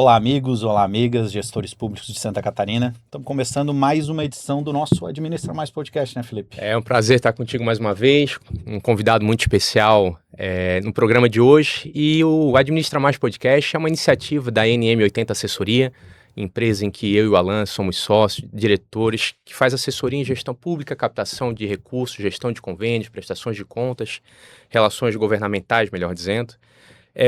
Olá, amigos, olá, amigas, gestores públicos de Santa Catarina. Estamos começando mais uma edição do nosso Administra Mais Podcast, né, Felipe? É um prazer estar contigo mais uma vez, um convidado muito especial no programa de hoje. E o Administra Mais Podcast é uma iniciativa da NM80 Assessoria, empresa em que eu e o Alan somos sócios, diretores, que faz assessoria em gestão pública, captação de recursos, gestão de convênios, prestações de contas, relações governamentais, melhor dizendo.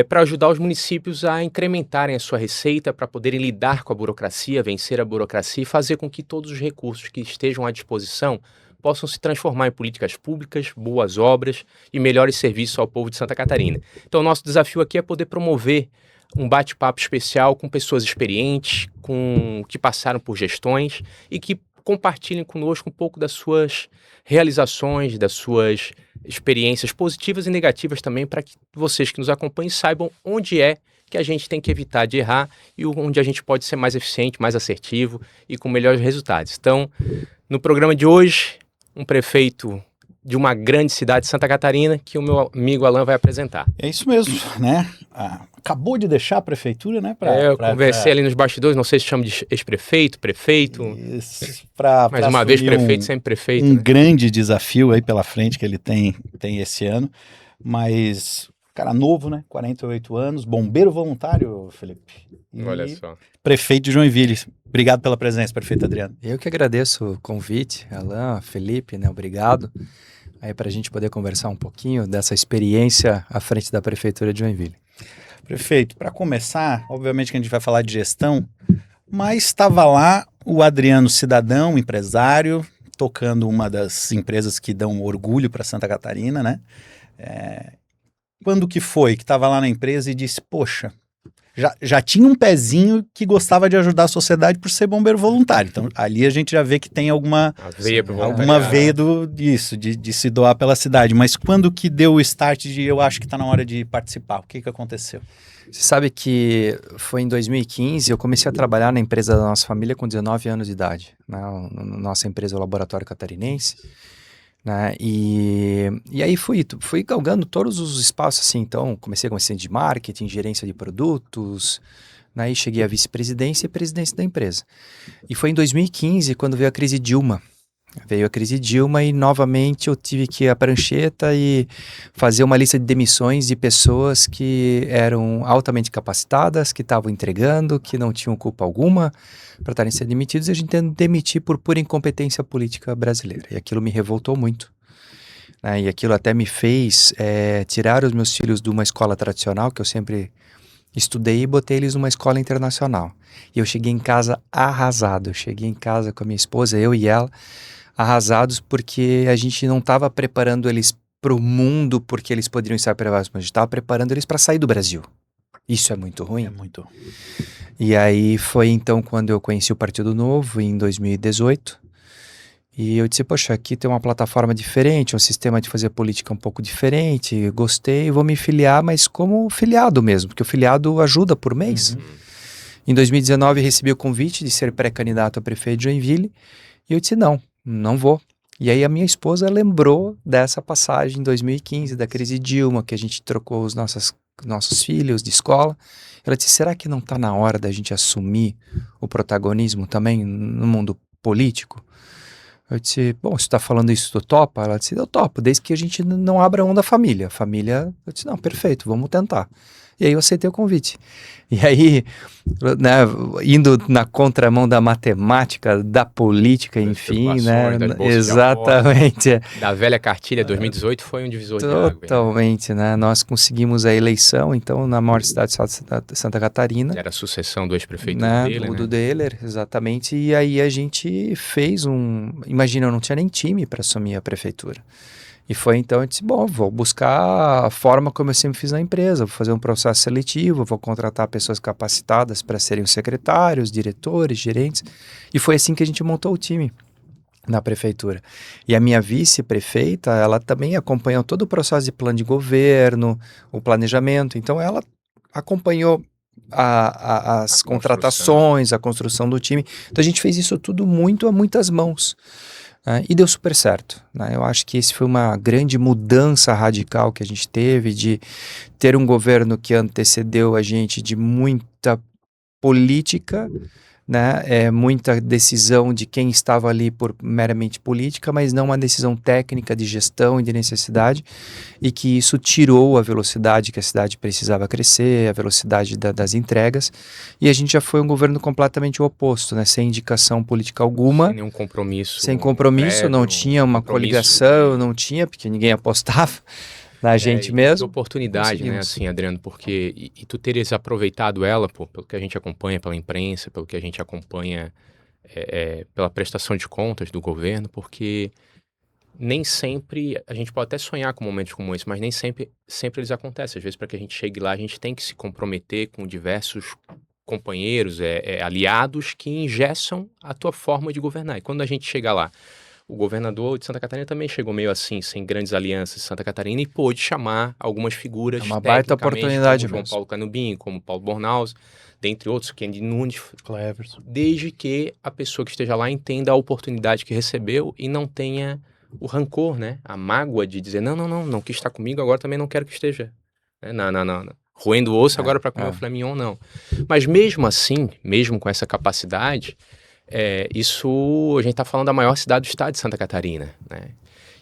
Para ajudar os municípios a incrementarem a sua receita, para poderem lidar com a burocracia, vencer a burocracia e fazer com que todos os recursos que estejam à disposição possam se transformar em políticas públicas, boas obras e melhores serviços ao povo de Santa Catarina. Então, o nosso desafio aqui é poder promover um bate-papo especial com pessoas experientes, que passaram por gestões e que compartilhem conosco um pouco das suas realizações, das suas experiências positivas e negativas também, para que vocês que nos acompanhem saibam onde é que a gente tem que evitar de errar e onde a gente pode ser mais eficiente, mais assertivo e com melhores resultados. Então, no programa de hoje, um prefeito de uma grande cidade de Santa Catarina, que o meu amigo Alan vai apresentar. É isso mesmo, né? Acabou de deixar a prefeitura, né? Eu conversei ali nos bastidores, não sei se chama de ex-prefeito, prefeito. Isso, Mais uma vez prefeito, sempre prefeito. Um grande desafio aí pela frente que ele tem esse ano, mas cara novo, né? 48 anos, bombeiro voluntário, Felipe. Olha só. Prefeito de Joinville. Obrigado pela presença, prefeito Adriano. Eu que agradeço o convite, Alan, Felipe, né? Obrigado. Aí para a gente poder conversar um pouquinho dessa experiência à frente da Prefeitura de Joinville. Prefeito, para começar, obviamente que a gente vai falar de gestão, mas estava lá o Adriano cidadão, empresário, tocando uma das empresas que dão orgulho para Santa Catarina, né? Quando que foi que estava lá na empresa e disse, poxa, já tinha um pezinho que gostava de ajudar a sociedade por ser bombeiro voluntário. Então, ali a gente já vê que tem alguma veia disso, de se doar pela cidade. Mas quando que deu o start de eu acho que está na hora de participar? O que aconteceu? Você sabe que foi em 2015, eu comecei a trabalhar na empresa da nossa família com 19 anos de idade. Né? Nossa empresa é o Laboratório Catarinense. Né? E aí fui galgando todos os espaços assim, então comecei com assistente de marketing, gerência de produtos, né? E cheguei à vice-presidência e presidência da empresa. E foi em 2015 quando veio a crise Dilma. Veio a crise Dilma e novamente eu tive que ir à prancheta e fazer uma lista de demissões de pessoas que eram altamente capacitadas, que estavam entregando, que não tinham culpa alguma para estarem sendo demitidos, e a gente tendo demitir por pura incompetência política brasileira. E aquilo me revoltou muito. Né? E aquilo até me fez tirar os meus filhos de uma escola tradicional, que eu sempre estudei, e botei eles numa escola internacional. E eu cheguei em casa arrasado. Eu cheguei em casa com a minha esposa, eu e ela, arrasados porque a gente não estava preparando eles para o mundo porque eles poderiam estar preparados, mas a gente estava preparando eles para sair do Brasil. Isso é muito ruim. É muito. E aí foi então quando eu conheci o Partido Novo, em 2018, e eu disse, poxa, aqui tem uma plataforma diferente, um sistema de fazer política um pouco diferente, gostei, vou me filiar, mas como filiado mesmo, porque o filiado ajuda por mês. Uhum. Em 2019 recebi o convite de ser pré-candidato a prefeito de Joinville, e eu disse, não vou. E aí a minha esposa lembrou dessa passagem em 2015, da crise Dilma, que a gente trocou os nossos filhos de escola. Ela disse, será que não está na hora da gente assumir o protagonismo também no mundo político? Eu disse, bom, você está falando isso, tu topa? Ela disse, eu topo, desde que a gente não abra mão da família. Eu disse, não, perfeito, vamos tentar. E aí eu aceitei o convite. E aí, né, indo na contramão da matemática, da política, enfim, né? Exatamente. Da velha cartilha 2018 foi um divisor de água. Totalmente, né? Nós conseguimos a eleição, então, na maior cidade de Santa Catarina. Era a sucessão do ex-prefeito do Deller, exatamente. E aí a gente fez Imagina, eu não tinha nem time para assumir a prefeitura. E foi então, eu disse, bom, vou buscar a forma como eu sempre fiz na empresa, vou fazer um processo seletivo, vou contratar pessoas capacitadas para serem os secretários, diretores, gerentes, e foi assim que a gente montou o time na prefeitura. E a minha vice-prefeita, ela também acompanhou todo o processo de plano de governo, o planejamento, então ela acompanhou as contratações, a construção do time, então a gente fez isso tudo muito a muitas mãos. E deu super certo. Né? Eu acho que esse foi uma grande mudança radical que a gente teve, de ter um governo que antecedeu a gente de muita política, né? Muita decisão de quem estava ali por meramente política, mas não uma decisão técnica de gestão e de necessidade, e que isso tirou a velocidade que a cidade precisava crescer, a velocidade das entregas, e a gente já foi um governo completamente oposto, né? Sem indicação política alguma. Sem nenhum compromisso. Sem compromisso, prévio, não tinha uma coligação, não tinha, porque ninguém apostava na gente mesmo. Oportunidade, né, assim, Adriano, porque e tu teres aproveitado ela, pô, pelo que a gente acompanha pela imprensa, pelo que a gente acompanha pela prestação de contas do governo, porque nem sempre, a gente pode até sonhar com momentos como esse, mas nem sempre eles acontecem. Às vezes, para que a gente chegue lá, a gente tem que se comprometer com diversos companheiros, aliados que engessam a tua forma de governar. E quando a gente chega lá, o governador de Santa Catarina também chegou meio assim, sem grandes alianças em Santa Catarina, e pôde chamar algumas figuras uma baita oportunidade como João Paulo Canubim, como Paulo Bornhaus, dentre outros, Kennedy Nunes, Cleverson. Desde que a pessoa que esteja lá entenda a oportunidade que recebeu e não tenha o rancor, né? A mágoa de dizer, não quis estar comigo, agora também não quero que esteja. Não. Roendo o osso agora para comer o filé mignon, não. Mas mesmo assim, mesmo com essa capacidade, isso a gente está falando da maior cidade do estado de Santa Catarina, né?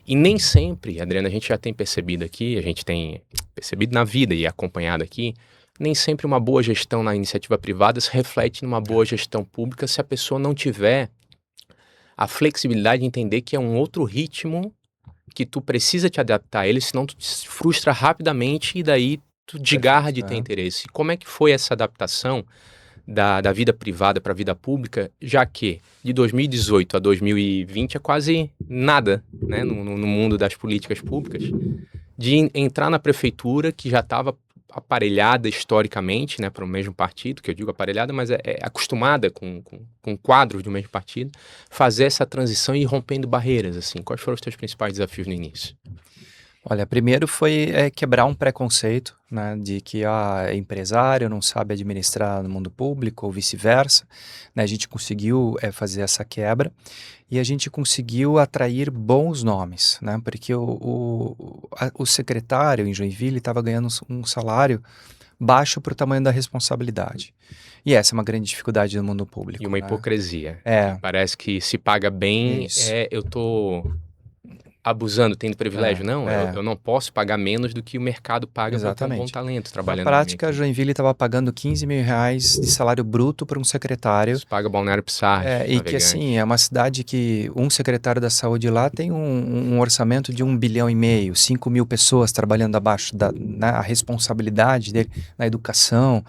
E nem sempre, Adriana, a gente já tem percebido aqui, a gente tem percebido na vida e acompanhado aqui, nem sempre uma boa gestão na iniciativa privada se reflete numa boa gestão pública se a pessoa não tiver a flexibilidade de entender que é um outro ritmo que tu precisa te adaptar a ele, senão tu te frustra rapidamente e daí tu desgarra de ter interesse. Como é que foi essa adaptação da vida privada para a vida pública, já que de 2018 a 2020 é quase nada, né, no mundo das políticas públicas, de entrar na prefeitura que já estava aparelhada historicamente, né, para o mesmo partido, que eu digo aparelhada, mas é acostumada com quadros do mesmo partido, fazer essa transição e ir rompendo barreiras, assim. Quais foram os teus principais desafios no início? Olha, primeiro foi quebrar um preconceito, né, de que empresário não sabe administrar no mundo público ou vice-versa, né? A gente conseguiu fazer essa quebra e a gente conseguiu atrair bons nomes, né? Porque o secretário em Joinville estava ganhando um salário baixo para o tamanho da responsabilidade. E essa é uma grande dificuldade no mundo público. E uma hipocrisia. É. Parece que se paga bem, eu tô abusando, tendo privilégio. Eu não posso pagar menos do que o mercado paga para ter um bom talento trabalhando. Na prática, Joinville estava pagando R$15 mil de salário bruto para um secretário. Isso paga Balneário Pissarras. E que assim, é uma cidade que um secretário da saúde lá tem um orçamento de 1,5 bilhão, 5 mil pessoas trabalhando abaixo a responsabilidade dele na educação.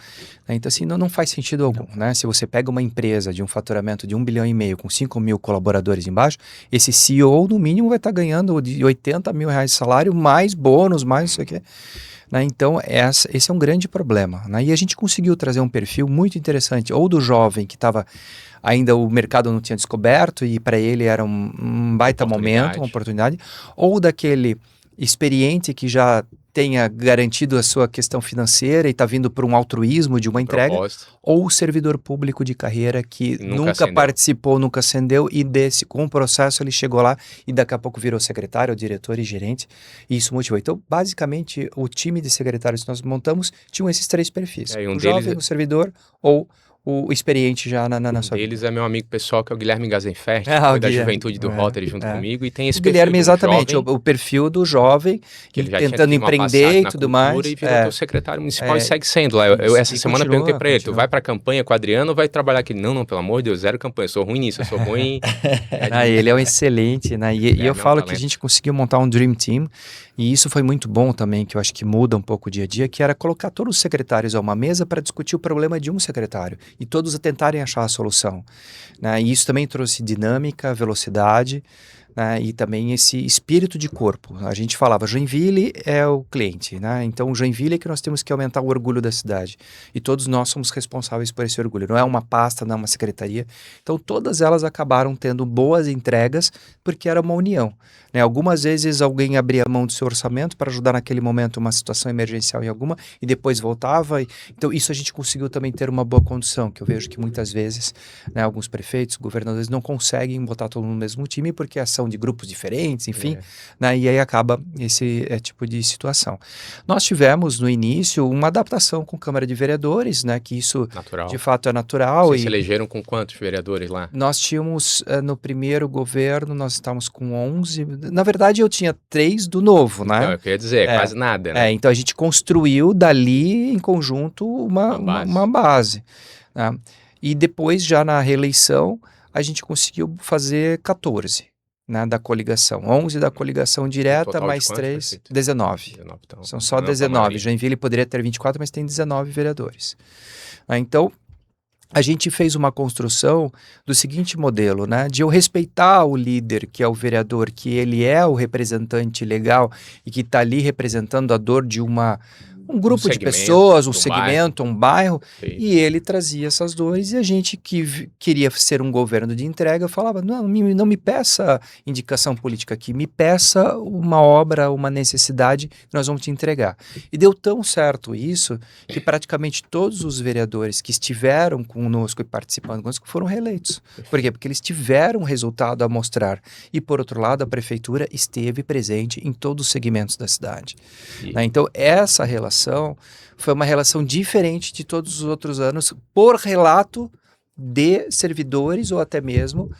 Então assim, não faz sentido algum, né? Se você pega uma empresa de um faturamento de 1,5 bilhão com 5 mil colaboradores embaixo, esse CEO no mínimo vai estar ganhando de R$80 mil de salário, mais bônus, mais isso aqui. Né? Então, esse é um grande problema. Né? E a gente conseguiu trazer um perfil muito interessante, ou do jovem que estava ainda o mercado não tinha descoberto e para ele era um baita momento, uma oportunidade, ou daquele experiente que já tenha garantido a sua questão financeira e está vindo por um altruísmo de uma entrega, ou o servidor público de carreira que nunca participou, nunca ascendeu e com o processo ele chegou lá e daqui a pouco virou secretário, diretor e gerente, e isso motivou. Então, basicamente, o time de secretários que nós montamos tinham esses três perfis, o jovem, o servidor ou o experiente já na sua vida. Deles é meu amigo pessoal, que é o Guilherme Gazenfert, que foi da juventude do Rotary junto comigo, e tem esse perfil Guilherme, exatamente, o perfil do jovem, que ele tentando empreender e tudo mais. E virou teu secretário municipal e segue sendo lá. Eu essa semana perguntei pra ele, tu vai pra campanha com o Adriano ou vai trabalhar aqui? Não, pelo amor de Deus, zero campanha, eu sou ruim nisso, eu sou ruim ele é um excelente, né? E eu falo que a gente conseguiu montar um Dream Team, e isso foi muito bom também, que eu acho que muda um pouco o dia a dia, que era colocar todos os secretários a uma mesa para discutir o problema de um secretário e todos tentarem achar a solução. Né? E isso também trouxe dinâmica, velocidade, né? E também esse espírito de corpo. A gente falava, Joinville é o cliente, né? Então Joinville é que nós temos que aumentar o orgulho da cidade. E todos nós somos responsáveis por esse orgulho. Não é uma pasta, não é uma secretaria. Então todas elas acabaram tendo boas entregas porque era uma união. Né? Algumas vezes alguém abria mão do seu orçamento para ajudar naquele momento uma situação emergencial em alguma e depois voltava. Então isso a gente conseguiu também ter uma boa condição, que eu vejo que muitas vezes, né, alguns prefeitos, governadores não conseguem botar todo mundo no mesmo time porque essa são de grupos diferentes, enfim, né? E aí acaba esse tipo de situação. Nós tivemos no início uma adaptação com Câmara de Vereadores, né? Que isso Natural. de fato é natural. Vocês se elegeram com quantos vereadores lá? Nós tínhamos, no primeiro governo, nós estávamos com 11. Na verdade, eu tinha 3 do novo, né? Então, eu queria dizer, quase nada, né? Então a gente construiu dali em conjunto uma base. Né? E depois, já na reeleição, a gente conseguiu fazer 14, né, da coligação. 11 da coligação direta, mais 3, 19. Então, são só 19. Joinville poderia ter 24, mas tem 19 vereadores. Então, a gente fez uma construção do seguinte modelo, né, de eu respeitar o líder, que é o vereador, que ele é o representante legal e que está ali representando a dor de um grupo de pessoas, um segmento, um bairro, e ele trazia essas dores, e a gente que queria ser um governo de entrega, falava, não me peça indicação política aqui, me peça uma obra, uma necessidade que nós vamos te entregar. E deu tão certo isso, que praticamente todos os vereadores que estiveram conosco e participando conosco foram reeleitos. Por quê? Porque eles tiveram resultado a mostrar. E, por outro lado, a prefeitura esteve presente em todos os segmentos da cidade. Né? Então, essa relação foi uma relação diferente de todos os outros anos, por relato de servidores ou até mesmo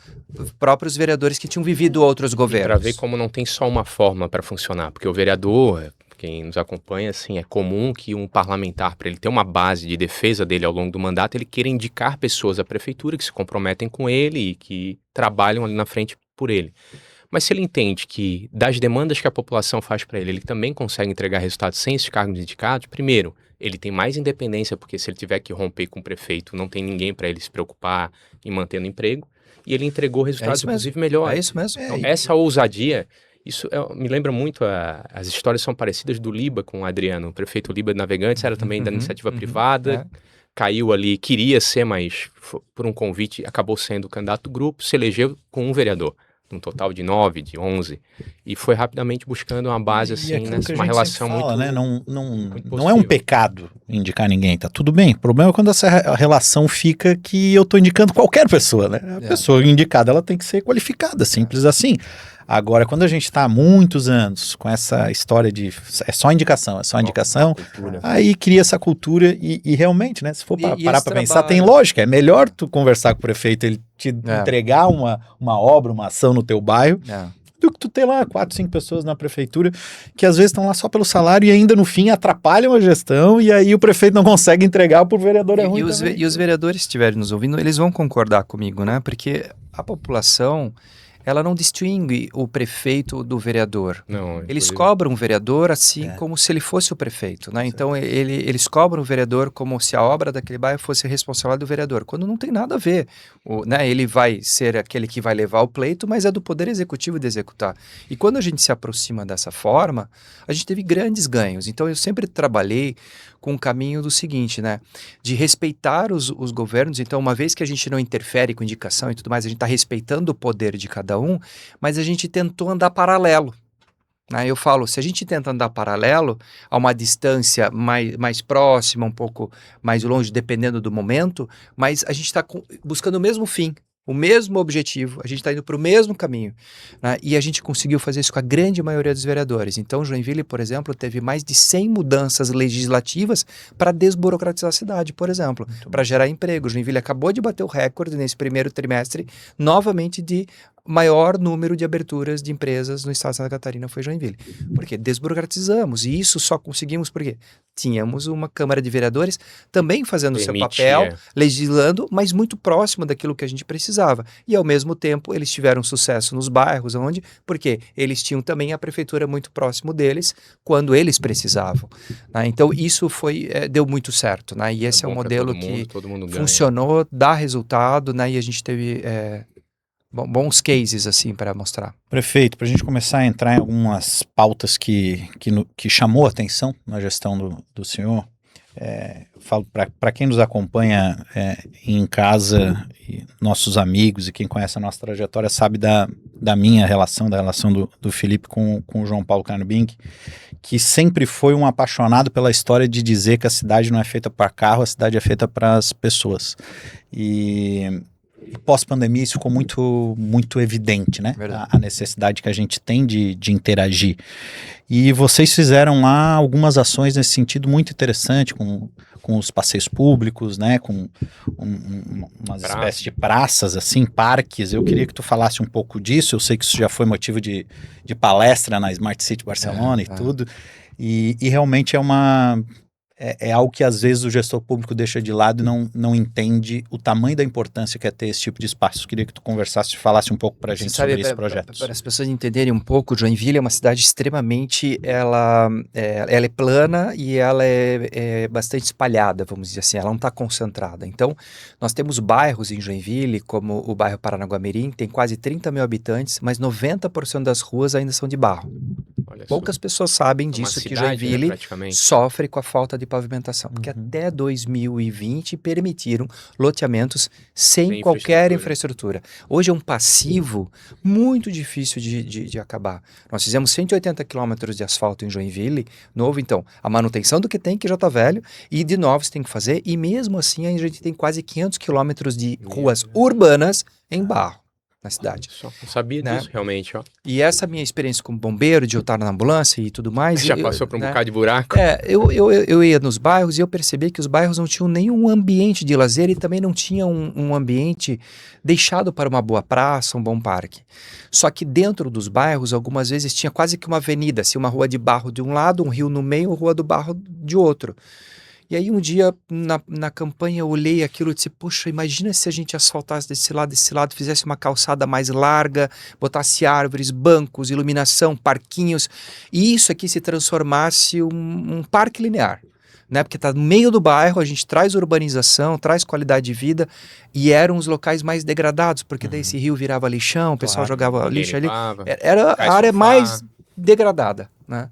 próprios vereadores que tinham vivido outros governos. Para ver como não tem só uma forma para funcionar, porque o vereador, quem nos acompanha, assim, é comum que um parlamentar, para ele ter uma base de defesa dele ao longo do mandato, ele queira indicar pessoas à prefeitura que se comprometem com ele e que trabalham ali na frente por ele. Mas se ele entende que das demandas que a população faz para ele também consegue entregar resultados sem esses cargos indicados, primeiro, ele tem mais independência, porque se ele tiver que romper com o prefeito, não tem ninguém para ele se preocupar em manter no emprego, e ele entregou resultados, inclusive, melhores. É isso mesmo. Então, essa ousadia, isso me lembra muito, as histórias são parecidas do Liba com o Adriano. O prefeito Liba de Navegantes era também da iniciativa privada, caiu ali, queria ser, mas por um convite acabou sendo candidato do grupo, se elegeu com um vereador. Um total de 9, de 11, e foi rapidamente buscando uma base assim, uma relação fala, muito, né? muito não é um pecado indicar ninguém, tá tudo bem. O problema é quando essa relação fica que eu tô indicando qualquer pessoa, né? A pessoa indicada, ela tem que ser qualificada, simples assim. Agora, quando a gente está há muitos anos com essa história de é só indicação, aí cria essa cultura e realmente, né? Se for parar para pensar, tem lógica. É melhor tu conversar com o prefeito, ele te entregar uma obra, uma ação no teu bairro, do que tu ter lá 4, 5 pessoas na prefeitura que às vezes estão lá só pelo salário e ainda no fim atrapalham a gestão e aí o prefeito não consegue entregar por vereador é ruim também. E os vereadores que estiverem nos ouvindo, eles vão concordar comigo, né? Porque a população, ela não distingue o prefeito do vereador. Não, eles cobram o vereador assim como se ele fosse o prefeito, né? Então eles cobram o vereador como se a obra daquele bairro fosse responsabilidade do vereador, quando não tem nada a ver. Né? Ele vai ser aquele que vai levar o pleito, mas é do Poder Executivo de executar. E quando a gente se aproxima dessa forma, a gente teve grandes ganhos. Então eu sempre trabalhei com o caminho do seguinte, né? De respeitar os governos. Então, uma vez que a gente não interfere com indicação e tudo mais, a gente está respeitando o poder de cada um, mas a gente tentou andar paralelo. Né? Eu falo, se a gente tenta andar paralelo, a uma distância mais próxima, um pouco mais longe, dependendo do momento, mas a gente está buscando o mesmo fim. O mesmo objetivo, a gente está indo para o mesmo caminho, né? E a gente conseguiu fazer isso com a grande maioria dos vereadores. Então, Joinville, por exemplo, teve mais de 100 mudanças legislativas para desburocratizar a cidade, por exemplo, para gerar emprego. Joinville acabou de bater o recorde nesse primeiro trimestre, novamente, de maior número de aberturas de empresas no estado de Santa Catarina foi Joinville. Porque desburocratizamos, e isso só conseguimos porque tínhamos uma Câmara de Vereadores também fazendo o seu papel, legislando, mas muito próximo daquilo que a gente precisava. E, ao mesmo tempo, eles tiveram sucesso nos bairros, onde, porque eles tinham também a prefeitura muito próximo deles, quando eles precisavam. Né? Então, isso deu muito certo. Né? E esse é um modelo que funcionou, dá resultado, né? E a gente teve bons cases assim para mostrar. Prefeito, para a gente começar a entrar em algumas pautas que chamou a atenção na gestão do senhor, falo para quem nos acompanha em casa, e nossos amigos e quem conhece a nossa trajetória sabe da minha relação, da relação do Felipe com o João Paulo Carnebink, que sempre foi um apaixonado pela história de dizer que a cidade não é feita para carro, a cidade é feita para as pessoas. E pós-pandemia isso ficou muito evidente, né? A necessidade que a gente tem de interagir. E vocês fizeram lá algumas ações nesse sentido muito interessante, com os passeios públicos, né? Com umas espécies de praças, assim, parques. Eu queria que tu falasse um pouco disso. Eu sei que isso já foi motivo de palestra na Smart City Barcelona e tudo. E realmente é algo que às vezes o gestor público deixa de lado e não entende o tamanho da importância que é ter esse tipo de espaço. Queria que tu conversasse e falasse um pouco para a gente sobre esse projeto. Para as pessoas entenderem um pouco, Joinville é uma cidade extremamente, ela é plana e ela é bastante espalhada, vamos dizer assim, ela não está concentrada. Então, nós temos bairros em Joinville, como o bairro Paranaguamirim, que tem quase 30 mil habitantes, mas 90% das ruas ainda são de barro. Poucas pessoas sabem disso, que Joinville, né, sofre com a falta de pavimentação, porque até 2020 permitiram loteamentos sem qualquer infraestrutura. Hoje é um passivo muito difícil de acabar. Nós fizemos 180 quilômetros de asfalto em Joinville, novo, então, a manutenção do que tem, que já está velho, e de novos tem que fazer, e mesmo assim a gente tem quase 500 quilômetros de ruas urbanas em barro na cidade. Não sabia disso, realmente, ó. E essa minha experiência como bombeiro, de eu estar na ambulância e tudo mais... Já passou por um bocado de buraco? Eu ia nos bairros e eu percebi que os bairros não tinham nenhum ambiente de lazer e também não tinham um ambiente deixado para uma boa praça, um bom parque. Só que dentro dos bairros, algumas vezes tinha quase que uma avenida, assim, uma rua de barro de um lado, um rio no meio, uma rua do barro de outro. E aí um dia, na campanha, eu olhei aquilo e disse, poxa, imagina se a gente asfaltasse desse lado, fizesse uma calçada mais larga, botasse árvores, bancos, iluminação, parquinhos, e isso aqui se transformasse um parque linear, né? Porque está no meio do bairro, a gente traz urbanização, traz qualidade de vida, e eram os locais mais degradados, porque daí esse rio virava lixão, o pessoal jogava lixo ali, era a área mais degradada, né?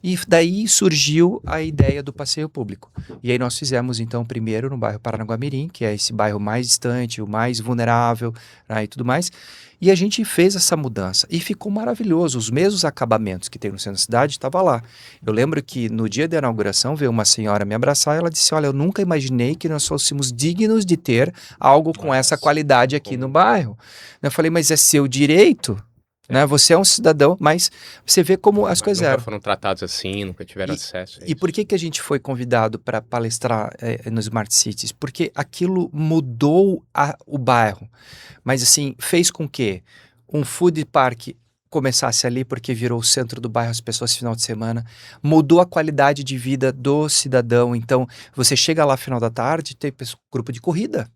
E daí surgiu a ideia do passeio público. E aí nós fizemos, então, primeiro no bairro Paranaguamirim, que é esse bairro mais distante, o mais vulnerável, né, e tudo mais. E a gente fez essa mudança. E ficou maravilhoso. Os mesmos acabamentos que tem no centro da cidade estavam lá. Eu lembro que no dia da inauguração veio uma senhora me abraçar e ela disse, olha, eu nunca imaginei que nós fôssemos dignos de ter algo com essa qualidade aqui no bairro. Eu falei, mas é seu direito? Né? Você é um cidadão, mas você vê como as coisas nunca foram tratados assim, nunca tiveram acesso a isso. E por que a gente foi convidado para palestrar no Smart Cities? Porque aquilo mudou o bairro, mas assim, fez com que um food park começasse ali, porque virou o centro do bairro, as pessoas final de semana, mudou a qualidade de vida do cidadão. Então, você chega lá final da tarde, tem grupo de corrida,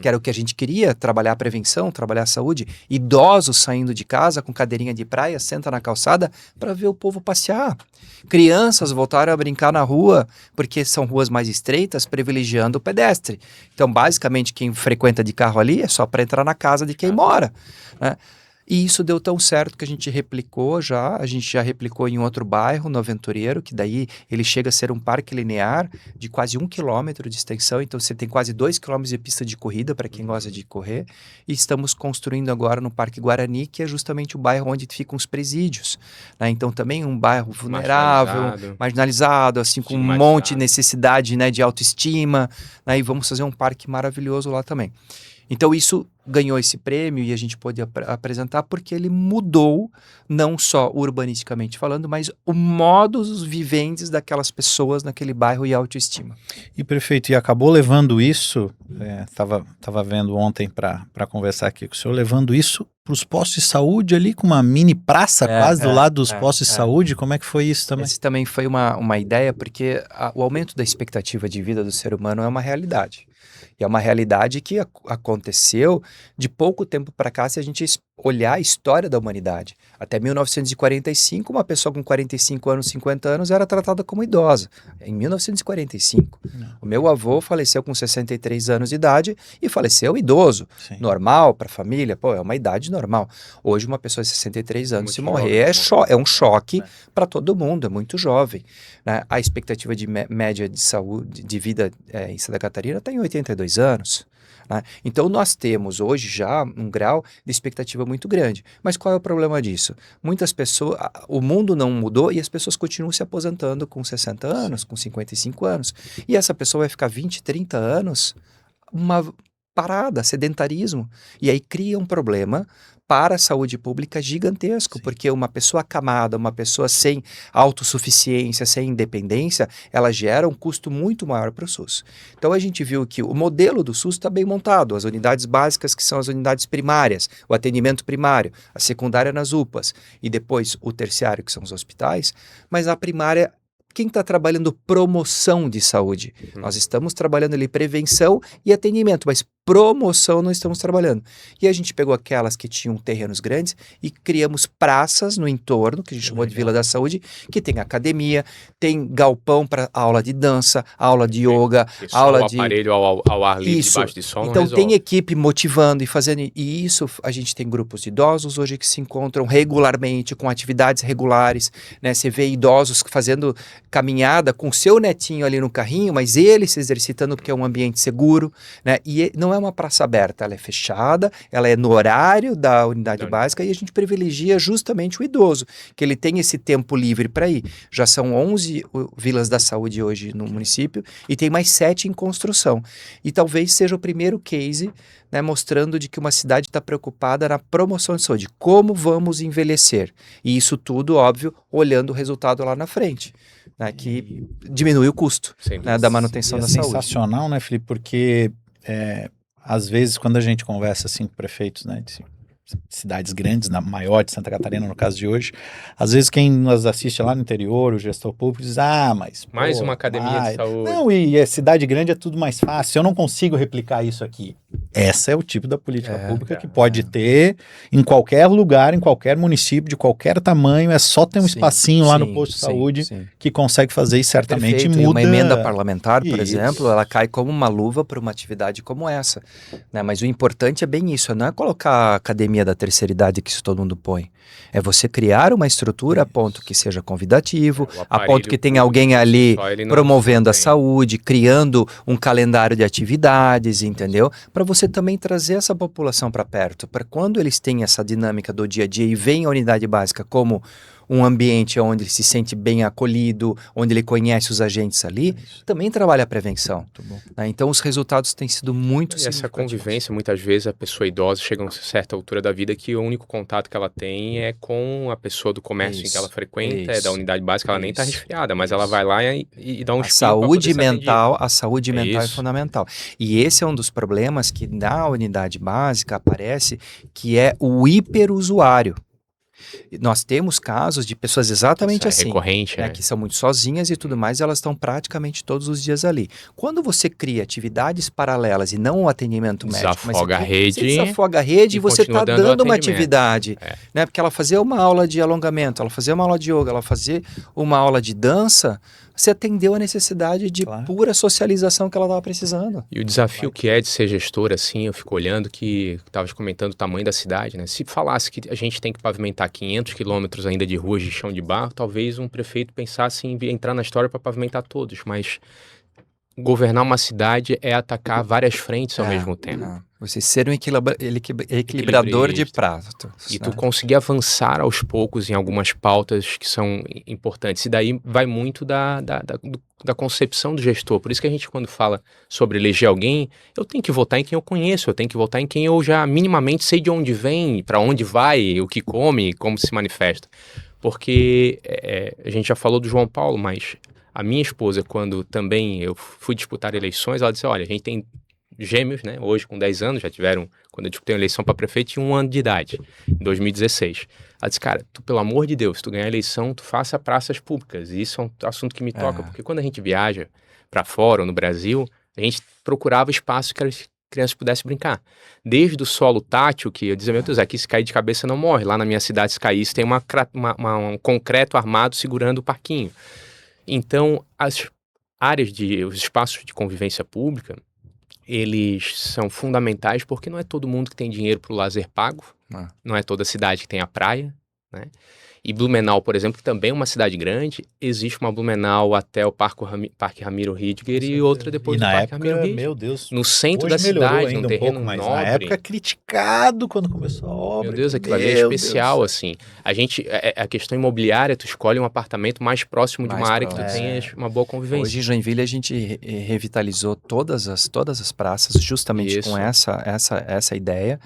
que era o que a gente queria, trabalhar a prevenção, trabalhar a saúde, idosos saindo de casa com cadeirinha de praia, senta na calçada para ver o povo passear. Crianças voltaram a brincar na rua, porque são ruas mais estreitas, privilegiando o pedestre. Então, basicamente, quem frequenta de carro ali é só para entrar na casa de quem mora, né? E isso deu tão certo que a gente já replicou em outro bairro, no Aventureiro, que daí ele chega a ser um parque linear de quase 1 quilômetro de extensão, então você tem quase 2 quilômetros de pista de corrida para quem gosta de correr, e estamos construindo agora no Parque Guarani, que é justamente o bairro onde ficam os presídios, né? Então também um bairro vulnerável, marginalizado, assim, com um monte de necessidade, né, de autoestima, né? E vamos fazer um parque maravilhoso lá também. Então isso ganhou esse prêmio e a gente pôde apresentar porque ele mudou, não só urbanisticamente falando, mas o modus vivendi daquelas pessoas naquele bairro e a autoestima. E prefeito, e acabou levando isso, tava vendo ontem para conversar aqui com o senhor, levando isso para os postos de saúde ali, com uma mini praça quase do lado dos postos de saúde. Como é que foi isso também? Esse também foi uma ideia, porque o aumento da expectativa de vida do ser humano é uma realidade. E é uma realidade que aconteceu de pouco tempo para cá, se a gente olhar a história da humanidade. Até 1945, uma pessoa com 45 anos, 50 anos era tratada como idosa. Em 1945. O meu avô faleceu com 63 anos de idade e faleceu idoso. Sim. Normal para a família, é uma idade normal. Hoje uma pessoa de 63 anos se morrer é um choque para todo mundo, é muito jovem, né? A expectativa de média de saúde, de vida em Santa Catarina está em 82 anos. Né? Então nós temos hoje já um grau de expectativa muito grande. Mas qual é o problema disso? Muitas pessoas, o mundo não mudou e as pessoas continuam se aposentando com 60 anos, com 55 anos. E essa pessoa vai ficar 20, 30 anos parada, sedentarismo. E aí cria um problema para a saúde pública gigantesco, porque uma pessoa acamada, uma pessoa sem autossuficiência, sem independência, ela gera um custo muito maior para o SUS. Então a gente viu que o modelo do SUS está bem montado, as unidades básicas, que são as unidades primárias, o atendimento primário, a secundária nas UPAs e depois o terciário, que são os hospitais, mas a primária, quem está trabalhando promoção de saúde? Nós estamos trabalhando ali prevenção e atendimento, mas promoção não estamos trabalhando. E a gente pegou aquelas que tinham terrenos grandes e criamos praças no entorno, que a gente chamou de Vila da Saúde, que tem academia, tem galpão para aula de dança, aula de yoga, aula de... aparelho ao ar livre, Isso. debaixo de sol, não Então resolve. tem equipe motivando e fazendo, e isso a gente tem grupos de idosos hoje que se encontram regularmente, com atividades regulares, né? Você vê idosos fazendo caminhada com seu netinho ali no carrinho, mas ele se exercitando porque é um ambiente seguro, né? E não é uma praça aberta, ela é fechada, ela é no horário da unidade básica e a gente privilegia justamente o idoso, que ele tem esse tempo livre para ir. Já são 11 vilas da saúde hoje no município e tem mais 7 em construção. E talvez seja o primeiro case, né, mostrando de que uma cidade está preocupada na promoção de saúde. Como vamos envelhecer? E isso tudo, óbvio, olhando o resultado lá na frente, né, que diminui o custo, né, da manutenção da saúde. É sensacional, né, Felipe? Porque às vezes quando a gente conversa assim com prefeitos, né, de cidades grandes, na maior de Santa Catarina no caso de hoje, às vezes quem nos assiste lá no interior, o gestor público diz, mas... Mais uma academia de saúde. Não, e a cidade grande é tudo mais fácil, eu não consigo replicar isso aqui. Essa é o tipo da política pública que pode ter em qualquer lugar, em qualquer município, de qualquer tamanho, é só ter um espacinho lá no posto de saúde que consegue fazer e certamente muda. E uma emenda parlamentar, por Isso. exemplo, ela cai como uma luva para uma atividade como essa, né? Mas o importante é bem isso, não é colocar a academia da terceira idade que isso todo mundo põe. É você criar uma estrutura a ponto que seja convidativo, a ponto que tenha alguém ali promovendo a saúde, criando um calendário de atividades, entendeu? Para você também trazer essa população para perto, para quando eles têm essa dinâmica do dia a dia e veem a unidade básica como um ambiente onde ele se sente bem acolhido, onde ele conhece os agentes ali, também trabalha a prevenção. Né? Então os resultados têm sido muito significativos. E essa convivência, muitas vezes a pessoa idosa chega a uma certa altura da vida que o único contato que ela tem é com a pessoa do comércio em que ela frequenta, é da unidade básica, ela nem está resfriada, mas ela vai lá e dá um A saúde mental é fundamental. E esse é um dos problemas que na unidade básica aparece, que é o hiperusuário. Nós temos casos de pessoas exatamente assim, recorrente, né? Que são muito sozinhas e tudo mais, e elas estão praticamente todos os dias ali. Quando você cria atividades paralelas e não um atendimento médico, mas você desafoga a rede e você está dando uma atividade, né? Porque ela fazia uma aula de alongamento, ela fazia uma aula de yoga, ela fazia uma aula de dança, você atendeu a necessidade de pura socialização que ela estava precisando. E o desafio que é de ser gestor, assim, eu fico olhando que estava comentando o tamanho da cidade, né? Se falasse que a gente tem que pavimentar 500 quilômetros ainda de ruas de chão de barro, talvez um prefeito pensasse em entrar na história para pavimentar todos, mas governar uma cidade é atacar várias frentes ao mesmo tempo. Você ser um equilibrador de pratos. E tu conseguir avançar aos poucos em algumas pautas que são importantes. E daí vai muito da concepção do gestor. Por isso que a gente, quando fala sobre eleger alguém, eu tenho que votar em quem eu conheço, eu tenho que votar em quem eu já minimamente sei de onde vem, para onde vai, o que come, como se manifesta. Porque a gente já falou do João Paulo, mas a minha esposa, quando também eu fui disputar eleições, ela disse, olha, a gente tem gêmeos, né? Hoje com 10 anos, já tiveram, quando eu disputei a eleição para prefeito, tinha 1 ano de idade, em 2016. Ela disse, cara, tu, pelo amor de Deus, se tu ganhar a eleição, tu faça praças públicas. E isso é um assunto que me toca, porque quando a gente viaja para fora ou no Brasil, a gente procurava espaço que as crianças pudessem brincar. Desde o solo tátil, que eu dizia, meu Deus, aqui se cair de cabeça não morre. Lá na minha cidade, se caísse, tem um concreto armado segurando o parquinho. Então, os espaços de convivência pública, eles são fundamentais porque não é todo mundo que tem dinheiro para o lazer pago, não é toda cidade que tem a praia, né? E Blumenau, por exemplo, que também é uma cidade grande, existe uma Blumenau até o Parque Ramiro Ridger e outra depois E do na Parque Ramiro época, Ridger. meu Deus, No centro hoje da melhorou cidade, ainda num um pouco, terreno mas na nobre. época criticado quando começou a obra. Meu Deus, aquilo ali é Meu Deus especial, do céu. assim. A questão imobiliária, tu escolhe um apartamento mais próximo de Mais uma área que tu próximo. tenhas uma boa convivência. Hoje em Joinville a gente revitalizou todas as praças justamente com Isso. essa ideia.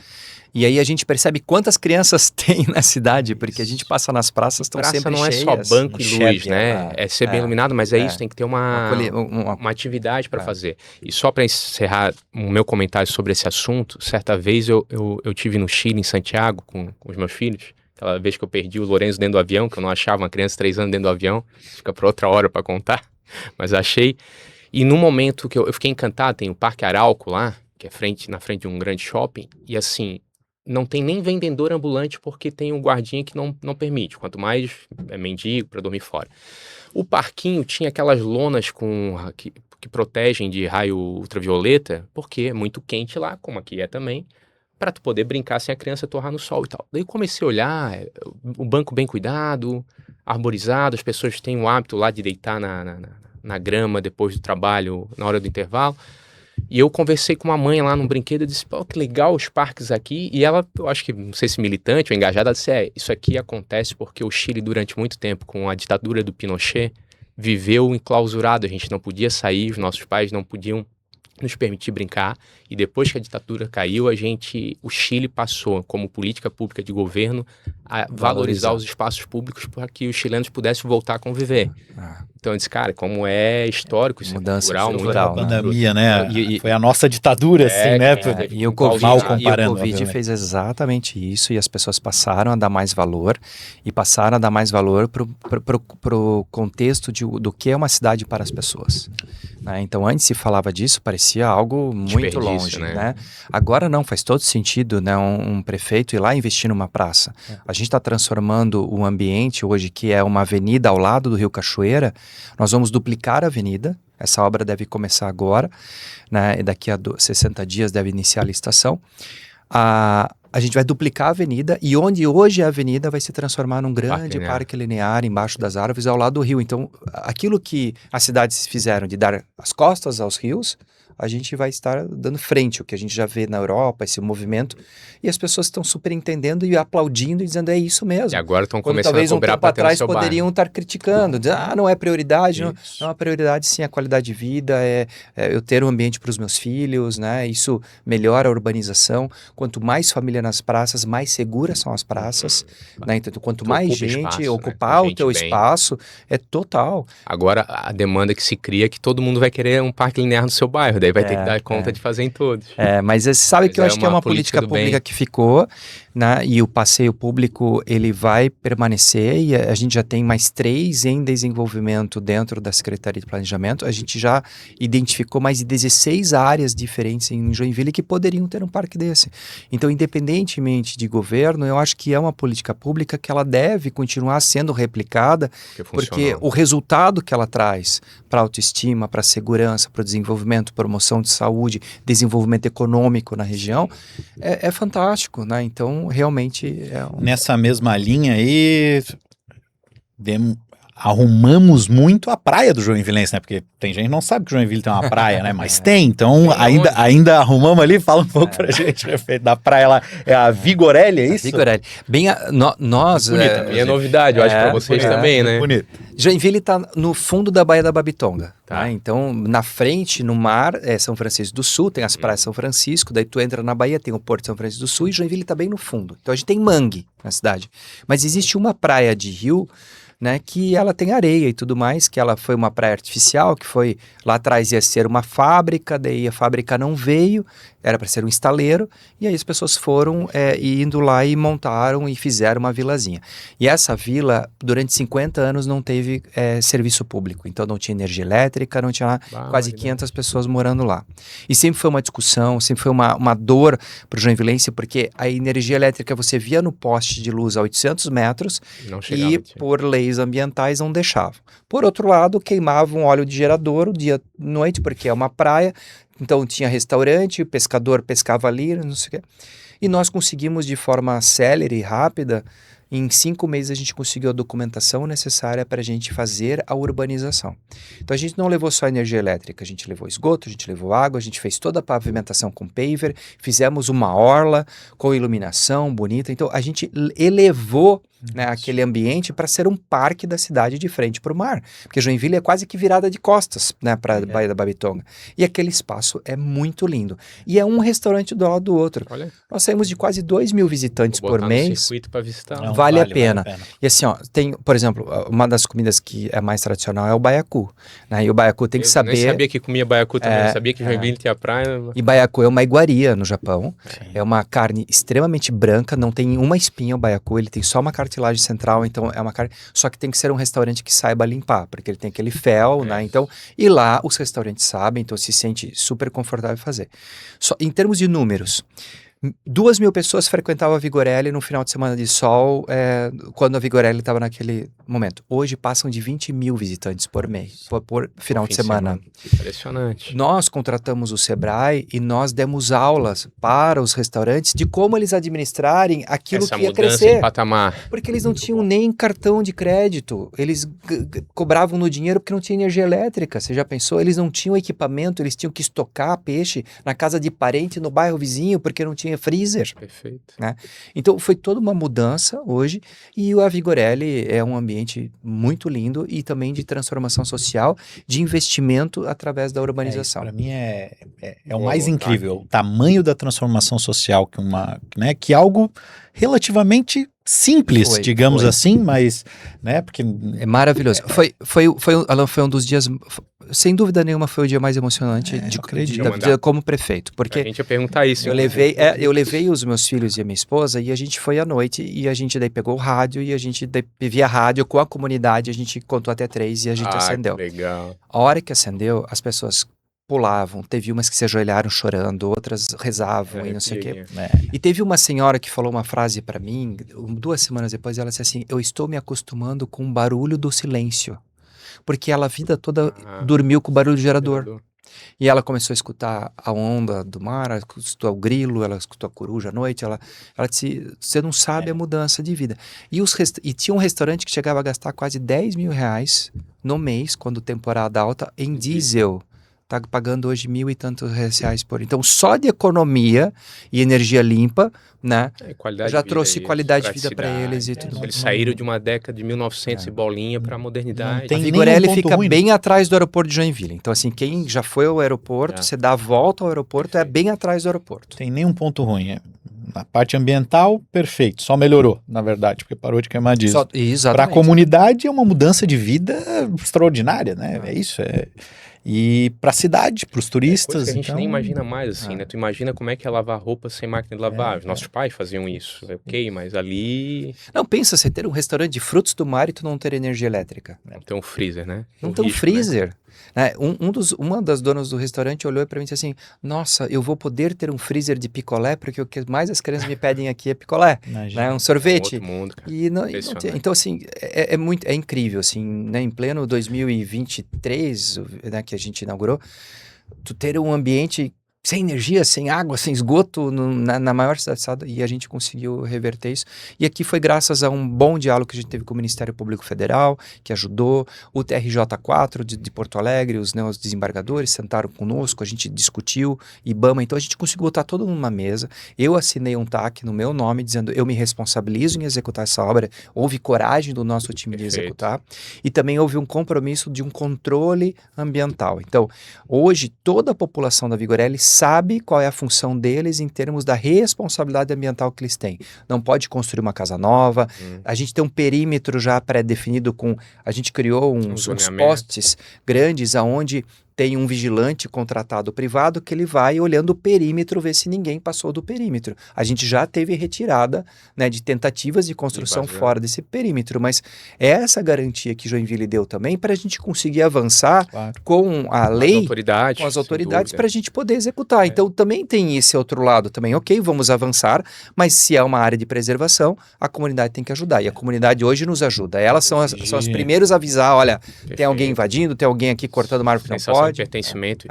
E aí a gente percebe quantas crianças tem na cidade, porque a gente passa nas praças, estão Praça sempre não é cheias. só banco e luz, Enxerga, né? É ser bem iluminado, mas é isso, tem que ter uma atividade para fazer. E só para encerrar o meu comentário sobre esse assunto, certa vez eu tive no Chile, em Santiago, com os meus filhos. Aquela vez que eu perdi o Lourenço dentro do avião, que eu não achava uma criança de 3 anos dentro do avião. Fica para outra hora para contar, mas achei. E no momento que eu fiquei encantado, tem o Parque Arauco lá, que é na frente de um grande shopping, e assim, não tem nem vendedor ambulante porque tem um guardinha que não permite, quanto mais é mendigo para dormir fora. O parquinho tinha aquelas lonas que protegem de raio ultravioleta, porque é muito quente lá, como aqui é também, para tu poder brincar sem a criança torrar no sol e tal. Daí eu comecei a olhar, o banco bem cuidado, arborizado, as pessoas têm o hábito lá de deitar na grama depois do trabalho, na hora do intervalo. E eu conversei com uma mãe lá num brinquedo e disse, pô, que legal os parques aqui. E ela, eu acho que, não sei se militante ou engajada, ela disse, isso aqui acontece porque o Chile, durante muito tempo, com a ditadura do Pinochet, viveu enclausurado. A gente não podia sair, os nossos pais não podiam nos permitir brincar. E depois que a ditadura caiu, o Chile passou, como política pública de governo, a valorizar os espaços públicos para que os chilenos pudessem voltar a conviver. Então eu disse, cara, como é histórico, isso mudança é cultural, cultural, muito A pandemia, né? Foi a nossa ditadura, assim, né? E o Covid fez exatamente isso, e as pessoas passaram a dar mais valor, e passaram a dar mais valor pro contexto do que é uma cidade para as pessoas. Né? Então, antes se falava disso, parecia algo muito longe. Né? Agora não, faz todo sentido, né? Um prefeito ir lá investir numa praça. A gente está transformando o ambiente hoje, que é uma avenida ao lado do Rio Cachoeira, nós vamos duplicar a avenida. Essa obra deve começar agora, né? Daqui a 60 dias deve iniciar a licitação. A gente vai duplicar a avenida, e onde hoje é a avenida vai se transformar num grande parque linear embaixo das árvores ao lado do rio. Então, aquilo que as cidades fizeram de dar as costas aos rios, a gente vai estar dando frente, o que a gente já vê na Europa, esse movimento, e as pessoas estão super entendendo e aplaudindo e dizendo, é isso mesmo. E agora estão Quando começando talvez a cobrar um tempo para ter atrás no seu poderiam estar criticando, dizendo, não é prioridade, não é uma prioridade sim, a qualidade de vida, é eu ter um ambiente para os meus filhos, né? Isso melhora a urbanização. Quanto mais família nas praças, mais seguras são as praças, né? Então, quanto mais gente ocupar o teu espaço, é total. Agora, a demanda que se cria é que todo mundo vai querer um parque linear no seu bairro, daí vai ter que dar conta de fazer em todos. Mas sabe que eu acho que é uma política pública que ficou, né? E o passeio público, ele vai permanecer, e a gente já tem mais 3 em desenvolvimento dentro da Secretaria de Planejamento. A gente já identificou mais de 16 áreas diferentes em Joinville que poderiam ter um parque desse. Então, independentemente de governo, eu acho que é uma política pública que ela deve continuar sendo replicada, porque o resultado que ela traz para a autoestima, para a segurança, para o desenvolvimento, promoção de saúde, desenvolvimento econômico na região, é fantástico, né? Então, realmente... Nessa mesma linha aí, arrumamos muito a praia do Joinvilense, né? Porque tem gente que não sabe que Joinville tem uma praia, né? Mas tem, então ainda arrumamos ali. Fala um pouco pra gente, prefeito, da praia lá. É a Vigorelli, é isso? Vigorelli. Nós... Bonita, é novidade, eu acho, pra vocês também, né? Bonito. Joinville está no fundo da Baía da Babitonga. Tá? Então, na frente, no mar, é São Francisco do Sul, tem as praias de São Francisco, daí tu entra na Bahia, tem o Porto de São Francisco do Sul, e Joinville está bem no fundo. Então, a gente tem mangue na cidade. Mas existe uma praia de rio, né, que ela tem areia e tudo mais, que ela foi uma praia artificial, que foi, lá atrás ia ser uma fábrica, daí a fábrica não veio, era para ser um estaleiro, e aí as pessoas foram indo lá e montaram e fizeram uma vilazinha. E essa vila, durante 50 anos, não teve serviço público, então não tinha energia elétrica, não tinha quase 500 pessoas morando lá. E sempre foi uma discussão, sempre foi uma dor para o joinvilense, porque a energia elétrica você via no poste de luz a 800 metros, e por leis ambientais não deixavam. Por outro lado, queimavam óleo de gerador o dia e noite, porque é uma praia, então tinha restaurante, o pescador pescava ali, não sei o quê. E nós conseguimos de forma célere e rápida Em 5 meses a gente conseguiu a documentação necessária para a gente fazer a urbanização. Então a gente não levou só energia elétrica, a gente levou esgoto, a gente levou água, a gente fez toda a pavimentação com paver, fizemos uma orla com iluminação bonita. Então a gente elevou, né, aquele ambiente para ser um parque da cidade de frente para o mar. Porque Joinville é quase que virada de costas, né, para a Baía da Babitonga. E aquele espaço é muito lindo. E é um restaurante do lado do outro. Olha, Nós saímos de quase 2.000 visitantes vou por botar no mês. circuito para visitar. Não, Vale a pena. E assim, ó, tem, por exemplo, uma das comidas que é mais tradicional é o baiacu, né? E o baiacu tem que Eu nem saber... sabia que comia baiacu também, eu sabia que Joinville tinha praia. E baiacu é uma iguaria no Japão. Sim. É uma carne extremamente branca, não tem uma espinha o baiacu, ele tem só uma cartilagem central, então é uma carne... Só que tem que ser um restaurante que saiba limpar, porque ele tem aquele fel, né? Então, e lá os restaurantes sabem, então se sente super confortável em fazer. Só, em termos de números, 2.000 pessoas frequentavam a Vigorelli no final de semana de sol, quando a Vigorelli estava naquele momento. Hoje passam de 20.000 visitantes por mês, por final de semana. Impressionante. Nós contratamos o Sebrae e nós demos aulas para os restaurantes de como eles administrarem aquilo Essa que ia mudança crescer. de patamar. Porque eles não tinham nem cartão de crédito, eles cobravam no dinheiro porque não tinha energia elétrica, você já pensou? Eles não tinham equipamento, eles tinham que estocar peixe na casa de parente no bairro vizinho porque não tinha freezer. Perfeito. Né? Então foi toda uma mudança hoje e a Vigorelli é um ambiente muito lindo e também de transformação social, de investimento através da urbanização. Para mim é o Vou mais anotar incrível, aqui. o tamanho da transformação social que algo relativamente simples, digamos foi. assim, mas, né, porque É maravilhoso. Alan, foi um dos dias, sem dúvida nenhuma, foi o dia mais emocionante acredito. da vida como prefeito, A porque gente ia perguntar isso. eu levei os meus filhos e a minha esposa e a gente foi à noite e a gente daí pegou o rádio e a gente via rádio com a comunidade, a gente contou até 3 e a gente acendeu. Que legal. A hora que acendeu, as pessoas pulavam, teve umas que se ajoelharam chorando, outras rezavam e não sei o quê. E teve uma senhora que falou uma frase pra mim, 2 semanas depois, ela disse assim, eu estou me acostumando com o barulho do silêncio. Porque ela a vida toda dormiu com o barulho do gerador. E ela começou a escutar a onda do mar, ela escutou o grilo, ela escutou a coruja à noite, ela disse, você não sabe a mudança de vida. E tinha um restaurante que chegava a gastar quase 10 mil reais no mês, quando temporada alta, em diesel. Tá pagando hoje 1.000 e tantos reais por... Então, só de economia e energia limpa, né? Já trouxe qualidade de vida para eles e tudo. Eles saíram de uma década de 1900 e bolinha para a modernidade. A Vigorelli fica bem atrás do aeroporto de Joinville. Então, assim, quem já foi ao aeroporto, você dá a volta ao aeroporto, é bem atrás do aeroporto. Tem nenhum ponto ruim. Na parte ambiental, perfeito. Só melhorou, na verdade, porque parou de queimar diesel. Para a comunidade é uma mudança de vida extraordinária, né? É isso, E para a cidade, para os turistas. Coisa que a gente nem imagina mais, assim, né? Tu imagina como é que é lavar roupa sem máquina de lavar. Os nossos pais faziam isso, ok, mas ali... Não, pensa, você ter um restaurante de frutos do mar e tu não ter energia elétrica. Não tem um freezer, né? Não tem um freezer. Né? Uma das donas do restaurante olhou para mim e disse assim, nossa, eu vou poder ter um freezer de picolé, porque o que mais as crianças me pedem aqui é picolé, né? Um sorvete. É um outro mundo, cara. Então, assim, é incrível, assim, né? Em pleno 2023, né, que a gente inaugurou, tu ter um ambiente sem energia, sem água, sem esgoto, na maior cidade, e a gente conseguiu reverter isso. E aqui foi graças a um bom diálogo que a gente teve com o Ministério Público Federal, que ajudou, o TRJ4 de Porto Alegre, os desembargadores sentaram conosco, a gente discutiu, IBAMA, então a gente conseguiu botar todo mundo numa mesa, eu assinei um TAC no meu nome, dizendo eu me responsabilizo em executar essa obra, houve coragem do nosso time de executar, e também houve um compromisso de um controle ambiental. Então, hoje, toda a população da Vigorelli sabe qual é a função deles em termos da responsabilidade ambiental que eles têm. Não pode construir uma casa nova, a gente tem um perímetro já pré-definido a gente criou uns postes grandes aonde tem um vigilante contratado privado que ele vai olhando o perímetro, ver se ninguém passou do perímetro. A gente já teve retirada, né, de tentativas de construção fora desse perímetro, mas é essa garantia que Joinville deu também para a gente conseguir avançar com a lei, com as autoridades para a gente poder executar. Então também tem esse outro lado também, ok, vamos avançar, mas se é uma área de preservação, a comunidade tem que ajudar, e a comunidade hoje nos ajuda. Elas são as primeiras a avisar, olha, tem alguém invadindo, tem alguém aqui cortando uma árvore que não pode. De pertencimento.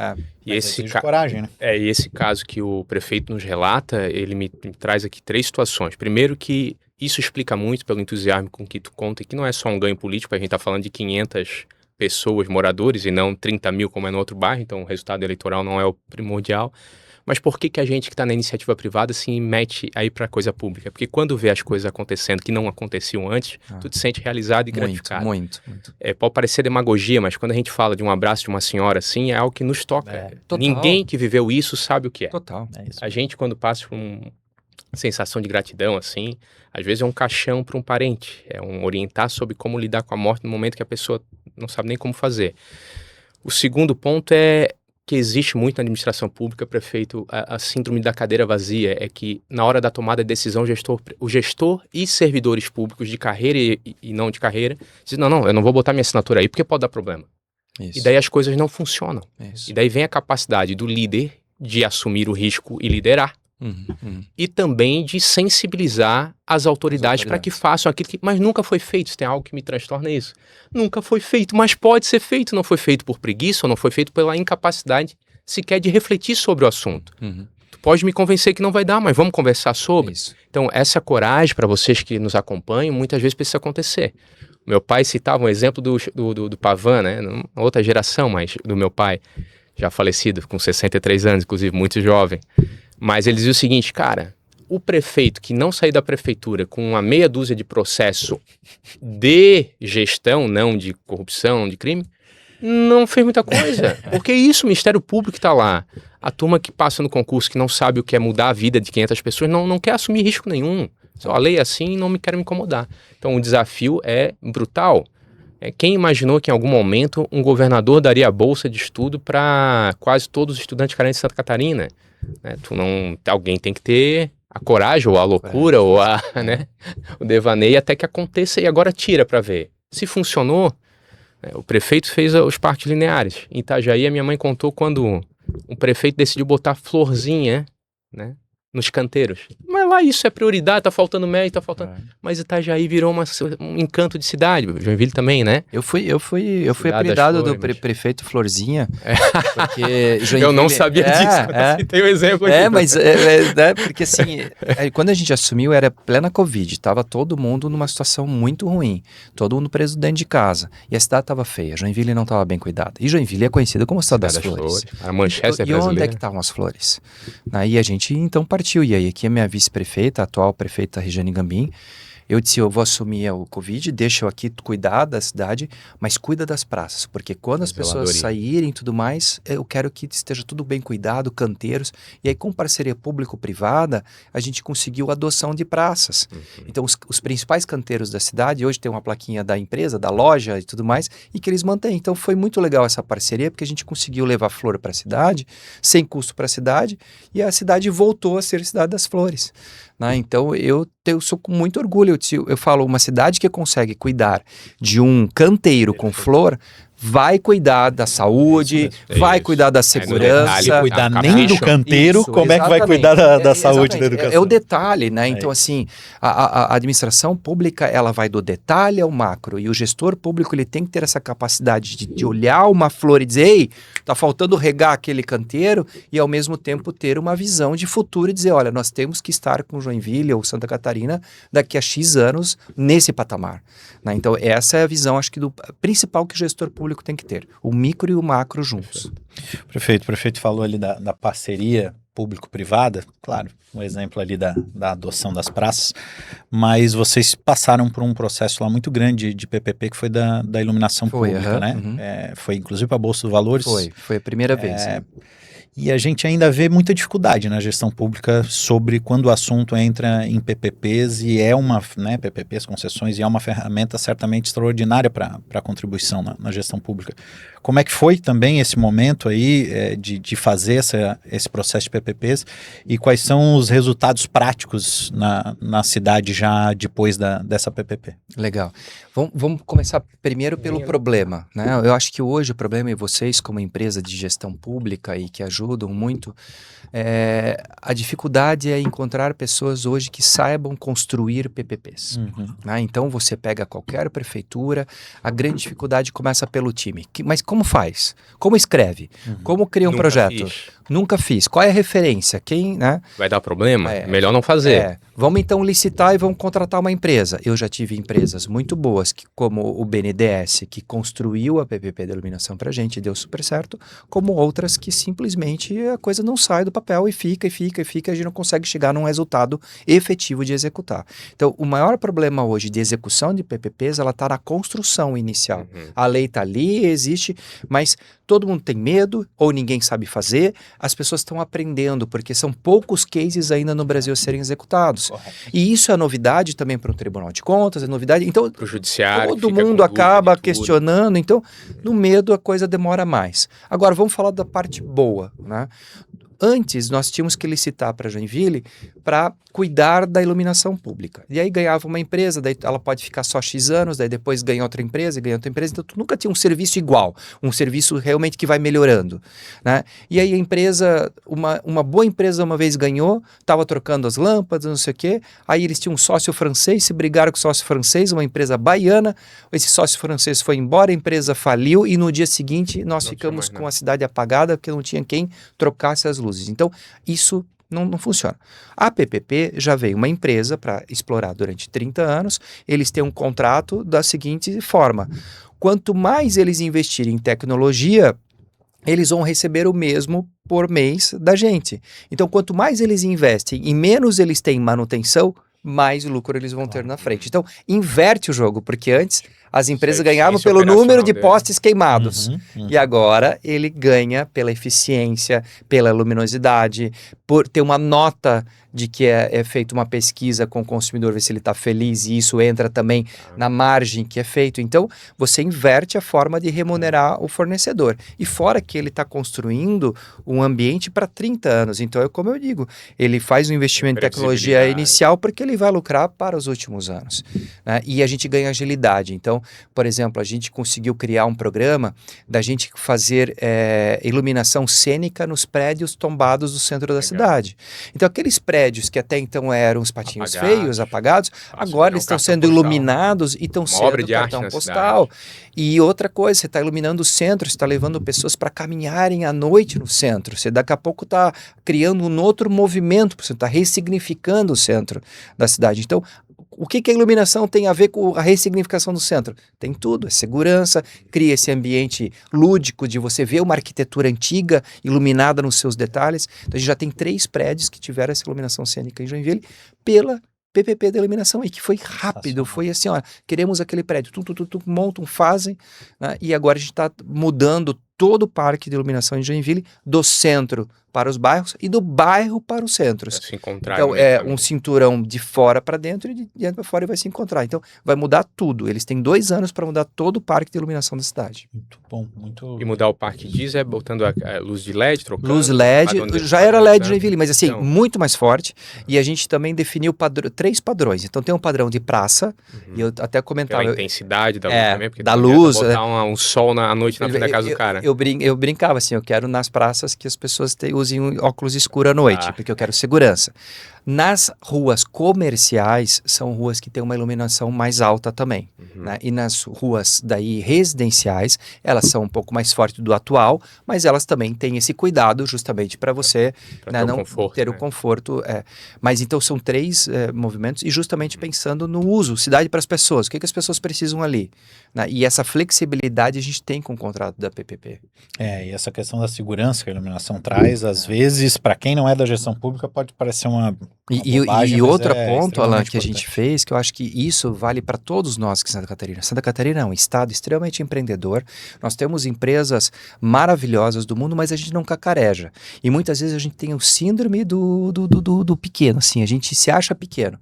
E esse coragem, né? E esse caso que o prefeito nos relata, ele me traz aqui 3 situações. Primeiro que isso explica muito pelo entusiasmo com que tu conta, e que não é só um ganho político, a gente está falando de 500 pessoas, moradores, e não 30 mil como é no outro bairro, então o resultado eleitoral não é o primordial. Mas por que a gente que está na iniciativa privada se mete aí para a coisa pública? Porque quando vê as coisas acontecendo que não aconteciam antes, tu te sente realizado e gratificado. Muito. Pode parecer demagogia, mas quando a gente fala de um abraço de uma senhora assim, é algo que nos toca. Ninguém que viveu isso sabe o que é. Total. A gente, quando passa por uma sensação de gratidão assim, às vezes é um caixão para um parente, é um orientar sobre como lidar com a morte no momento que a pessoa não sabe nem como fazer. O segundo ponto é que existe muito na administração pública, prefeito, a síndrome da cadeira vazia, é que na hora da tomada de decisão, o gestor e servidores públicos de carreira e não de carreira, dizem, não, eu não vou botar minha assinatura aí porque pode dar problema. Isso. E daí as coisas não funcionam. Isso. E daí vem a capacidade do líder de assumir o risco e liderar, e também de sensibilizar as autoridades para que façam aquilo que... Mas nunca foi feito, se tem algo que me transtorna isso. Nunca foi feito, mas pode ser feito. Não foi feito por preguiça, ou não foi feito pela incapacidade sequer de refletir sobre o assunto. Tu pode me convencer que não vai dar, mas vamos conversar sobre. Isso. Então, essa coragem para vocês que nos acompanham, muitas vezes precisa acontecer. Meu pai citava um exemplo do Pavan, né? Outra geração, mas do meu pai, já falecido, com 63 anos, inclusive, muito jovem. Mas ele dizia o seguinte, cara, o prefeito que não sair da prefeitura com uma meia dúzia de processo de gestão, não de corrupção, de crime, não fez muita coisa. Porque isso, o Ministério Público está lá. A turma que passa no concurso, que não sabe o que é mudar a vida de 500 pessoas, não quer assumir risco nenhum. A lei é assim e não me quero me incomodar. Então o desafio é brutal. Quem imaginou que em algum momento um governador daria a bolsa de estudo para quase todos os estudantes carentes de Santa Catarina? Alguém tem que ter a coragem, ou a loucura, ou o devaneio até que aconteça, e agora tira para ver. Se funcionou, o prefeito fez os parques lineares. Em Itajaí, a minha mãe contou quando o prefeito decidiu botar florzinha, né, nos canteiros. Mas lá isso é prioridade, tá faltando médico, tá faltando... Mas Itajaí virou um encanto de cidade, Joinville também, né? Eu fui apelidado do prefeito Florzinha, porque Joinville... Eu não sabia disso, tem um exemplo aqui. Mas porque assim, quando a gente assumiu era plena Covid, tava todo mundo numa situação muito ruim, todo mundo preso dentro de casa, e a cidade tava feia, Joinville não tava bem cuidada, e Joinville é conhecida como a cidade das flores. A Manchester e onde é que estavam as flores? Aí a gente então partiu, e aí aqui a minha vice-prefeita, a atual prefeita Regiane Gambim, eu disse, eu vou assumir o Covid, deixa eu aqui cuidar da cidade, mas cuida das praças, porque quando as pessoas saírem e tudo mais, eu quero que esteja tudo bem cuidado, canteiros, e aí com parceria público-privada, a gente conseguiu a adoção de praças. Então os principais canteiros da cidade, hoje tem uma plaquinha da empresa, da loja e tudo mais, e que eles mantêm. Então foi muito legal essa parceria, porque a gente conseguiu levar flor para a cidade, sem custo para a cidade, e a cidade voltou a ser a cidade das flores. Então eu sou com muito orgulho, eu falo, uma cidade que consegue cuidar de um canteiro com flor, vai cuidar da saúde, vai cuidar da segurança. Cuidar nem do canteiro, como é que vai cuidar da saúde e da educação? É o detalhe, né? Então, assim, a administração pública, ela vai do detalhe ao macro, e o gestor público, ele tem que ter essa capacidade de olhar uma flor e dizer, ei, tá faltando regar aquele canteiro, e ao mesmo tempo ter uma visão de futuro e dizer, olha, nós temos que estar com Joinville ou Santa Catarina daqui a X anos nesse patamar. Né? Então, essa é a visão, acho que, do principal que o gestor público tem que ter, o micro e o macro juntos. O prefeito falou ali da parceria público-privada, claro, um exemplo ali da adoção das praças, mas vocês passaram por um processo lá muito grande de PPP, que foi da iluminação pública, né? Foi inclusive para a Bolsa dos Valores. Foi a primeira vez. E a gente ainda vê muita dificuldade na gestão pública sobre quando o assunto entra em PPPs, e é uma, né, PPPs, concessões, e é uma ferramenta certamente extraordinária para a contribuição na gestão pública. Como é que foi também esse momento aí de fazer esse processo de PPPs, e quais são os resultados práticos na cidade já depois dessa PPP? Legal. Vamos começar primeiro pelo problema, né? Eu acho que hoje o problema, e vocês como empresa de gestão pública e que ajudam muito, a dificuldade é encontrar pessoas hoje que saibam construir PPPs. Né? Então você pega qualquer prefeitura, a grande dificuldade começa pelo time. Mas como faz? Como escreve? Como cria um projeto? Nunca fiz. Qual é a referência? Quem, né? Vai dar problema? Melhor não fazer. Vamos então licitar e vamos contratar uma empresa. Eu já tive empresas muito boas, como o BNDES, que construiu a PPP de iluminação para a gente, deu super certo, como outras que simplesmente a coisa não sai do papel e fica, a gente não consegue chegar num resultado efetivo de executar. Então, o maior problema hoje de execução de PPPs, ela está na construção inicial. A lei está ali, existe, mas todo mundo tem medo, ou ninguém sabe fazer, as pessoas estão aprendendo, porque são poucos cases ainda no Brasil a serem executados. Correto. E isso é novidade também para o Tribunal de Contas, é novidade. Então, para o Judiciário, todo mundo acaba questionando, então, no medo a coisa demora mais. Agora, vamos falar da parte boa, né? Antes, nós tínhamos que licitar para Joinville para cuidar da iluminação pública. E aí ganhava uma empresa, daí ela pode ficar só X anos, daí depois ganha outra empresa, então tu nunca tinha um serviço igual, um serviço realmente que vai melhorando, né? E aí a empresa, uma boa empresa uma vez ganhou, estava trocando as lâmpadas, não sei o quê, aí eles tinham um sócio francês, se brigaram com o sócio francês, uma empresa baiana, esse sócio francês foi embora, a empresa faliu e no dia seguinte nós ficamos com a cidade apagada porque não tinha quem trocasse as luzes. Então, isso não funciona. A PPP já veio uma empresa para explorar durante 30 anos, eles têm um contrato da seguinte forma: quanto mais eles investirem em tecnologia, eles vão receber o mesmo por mês da gente. Então, quanto mais eles investem e menos eles têm manutenção, mais lucro eles vão ter na frente. Então, inverte o jogo, porque antes as empresas ganhavam pelo número de postes queimados. E agora ele ganha pela eficiência, pela luminosidade, por ter uma nota de que é feita uma pesquisa com o consumidor, ver se ele está feliz, e isso entra também na margem que é feito. Então, você inverte a forma de remunerar o fornecedor. E fora que ele está construindo um ambiente para 30 anos. Então, é como eu digo, ele faz um investimento em tecnologia inicial porque ele vai lucrar para os últimos anos, né? E a gente ganha agilidade. Então, por exemplo, a gente conseguiu criar um programa da gente fazer iluminação cênica nos prédios tombados do centro da cidade. Então, aqueles prédios que até então eram os patinhos feios, apagados, agora eles estão sendo iluminados e estão sendo cartão postal. E outra coisa, você está iluminando o centro, você está levando pessoas para caminharem à noite no centro, você daqui a pouco está criando um outro movimento, você está ressignificando o centro da cidade. Então, o que a iluminação tem a ver com a ressignificação do centro? Tem tudo, é segurança, cria esse ambiente lúdico de você ver uma arquitetura antiga iluminada nos seus detalhes. Então a gente já tem 3 prédios que tiveram essa iluminação cênica em Joinville pela PPP da iluminação, e que foi rápido, foi assim, ó, queremos aquele prédio, montam, fazem, né? E agora a gente está mudando todo o parque de iluminação em Joinville, do centro para os bairros e do bairro para os centros. Se encontrar, então é um cinturão de fora para dentro e de dentro para fora, e vai se encontrar. Então vai mudar tudo. Eles têm 2 anos para mudar todo o parque de iluminação da cidade. Muito bom, muito. E mudar o parque diesel, botando a luz de LED, trocando. Luz LED, já era LED Joinville, mas assim, então, muito mais forte. E a gente também definiu 3 padrões. Então tem um padrão de praça, e eu até comentava. Pela intensidade da luz também, porque da luz. Botar um sol à noite na frente da casa do cara. Eu brincava assim, eu quero nas praças que as pessoas usem óculos escuros à noite, porque eu quero segurança. Nas ruas comerciais, são ruas que têm uma iluminação mais alta também, né? E nas ruas daí residenciais, elas são um pouco mais fortes do atual, mas elas também têm esse cuidado justamente para você não conforto, ter o conforto. Mas então são 3 movimentos, e justamente pensando no uso, cidade para as pessoas, o que as pessoas precisam ali, né? E essa flexibilidade a gente tem com o contrato da PPP. E essa questão da segurança que a iluminação traz, às vezes, para quem não é da gestão pública, pode parecer uma bobagem, e outro ponto, Alan, que importante. a gente fez, que eu acho que isso vale para todos nós aqui em Santa Catarina. Santa Catarina é um estado extremamente empreendedor, nós temos empresas maravilhosas do mundo, mas a gente não cacareja. E muitas vezes a gente tem o síndrome do pequeno, assim, a gente se acha pequeno.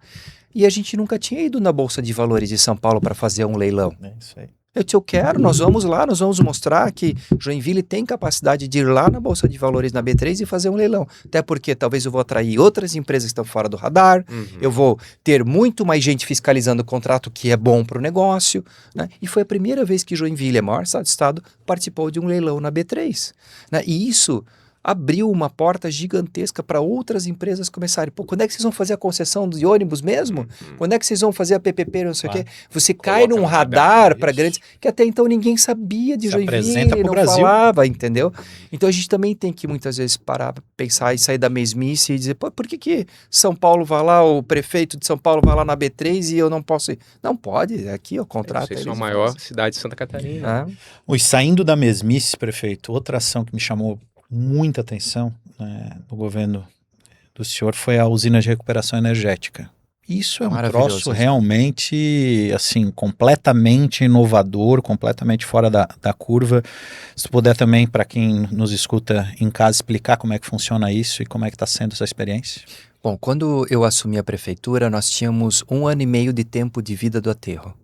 E a gente nunca tinha ido na Bolsa de Valores de São Paulo para fazer um leilão. É isso aí. Eu quero, nós vamos lá, nós vamos mostrar que Joinville tem capacidade de ir lá na Bolsa de Valores, na B3, e fazer um leilão. Até porque talvez eu vou atrair outras empresas que estão fora do radar, eu vou ter muito mais gente fiscalizando o contrato, que é bom para o negócio, né? E foi a primeira vez que Joinville, a maior cidade do estado, participou de um leilão na B3, né? E isso abriu uma porta gigantesca para outras empresas começarem. Pô, quando é que vocês vão fazer a concessão de ônibus mesmo? Quando é que vocês vão fazer a PPP, não sei o quê? Você cai num radar para grandes... Que até então ninguém sabia de Joinville, não falava, entendeu? Então a gente também tem que muitas vezes parar, pensar e sair da mesmice e dizer, pô, por que São Paulo vai lá, o prefeito de São Paulo vai lá na B3 e eu não posso ir? Não pode, aqui o contrato... Vocês são a maior cidade de Santa Catarina. E saindo da mesmice, prefeito, outra ação que me chamou muita atenção, né, no governo do senhor foi a usina de recuperação energética. Isso é um troço realmente, assim, completamente inovador, completamente fora da curva. Se puder também, para quem nos escuta em casa, explicar como é que funciona isso e como é que está sendo essa experiência. Bom, quando eu assumi a prefeitura, nós tínhamos 1 ano e meio de tempo de vida do aterro.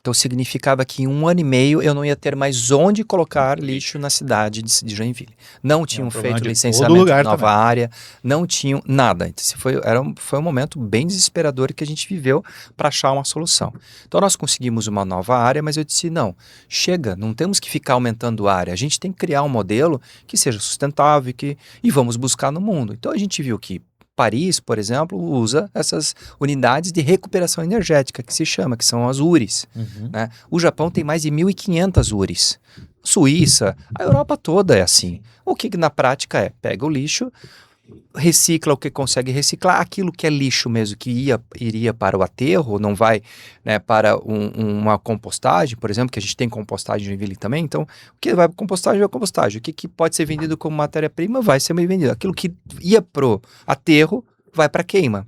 Então significava que em 1 ano e meio eu não ia ter mais onde colocar lixo na cidade de Joinville. Não tinham feito licenciamento de nova área, não tinham nada. Então, foi um momento bem desesperador que a gente viveu para achar uma solução. Então nós conseguimos uma nova área, mas eu disse, não, chega, não temos que ficar aumentando a área. A gente tem que criar um modelo que seja sustentável e vamos buscar no mundo. Então a gente viu que Paris, por exemplo, usa essas unidades de recuperação energética, que são as URIs. Né? O Japão tem mais de 1.500 URIs. Suíça, a Europa toda é assim. O que na prática é? Pega o lixo, recicla o que consegue reciclar, aquilo que é lixo mesmo, que iria para o aterro, não vai, né, para uma compostagem, por exemplo, que a gente tem compostagem em Joinville também, então, o que vai para compostagem vai para compostagem, o que pode ser vendido como matéria-prima vai ser vendido, aquilo que ia para o aterro vai para queima,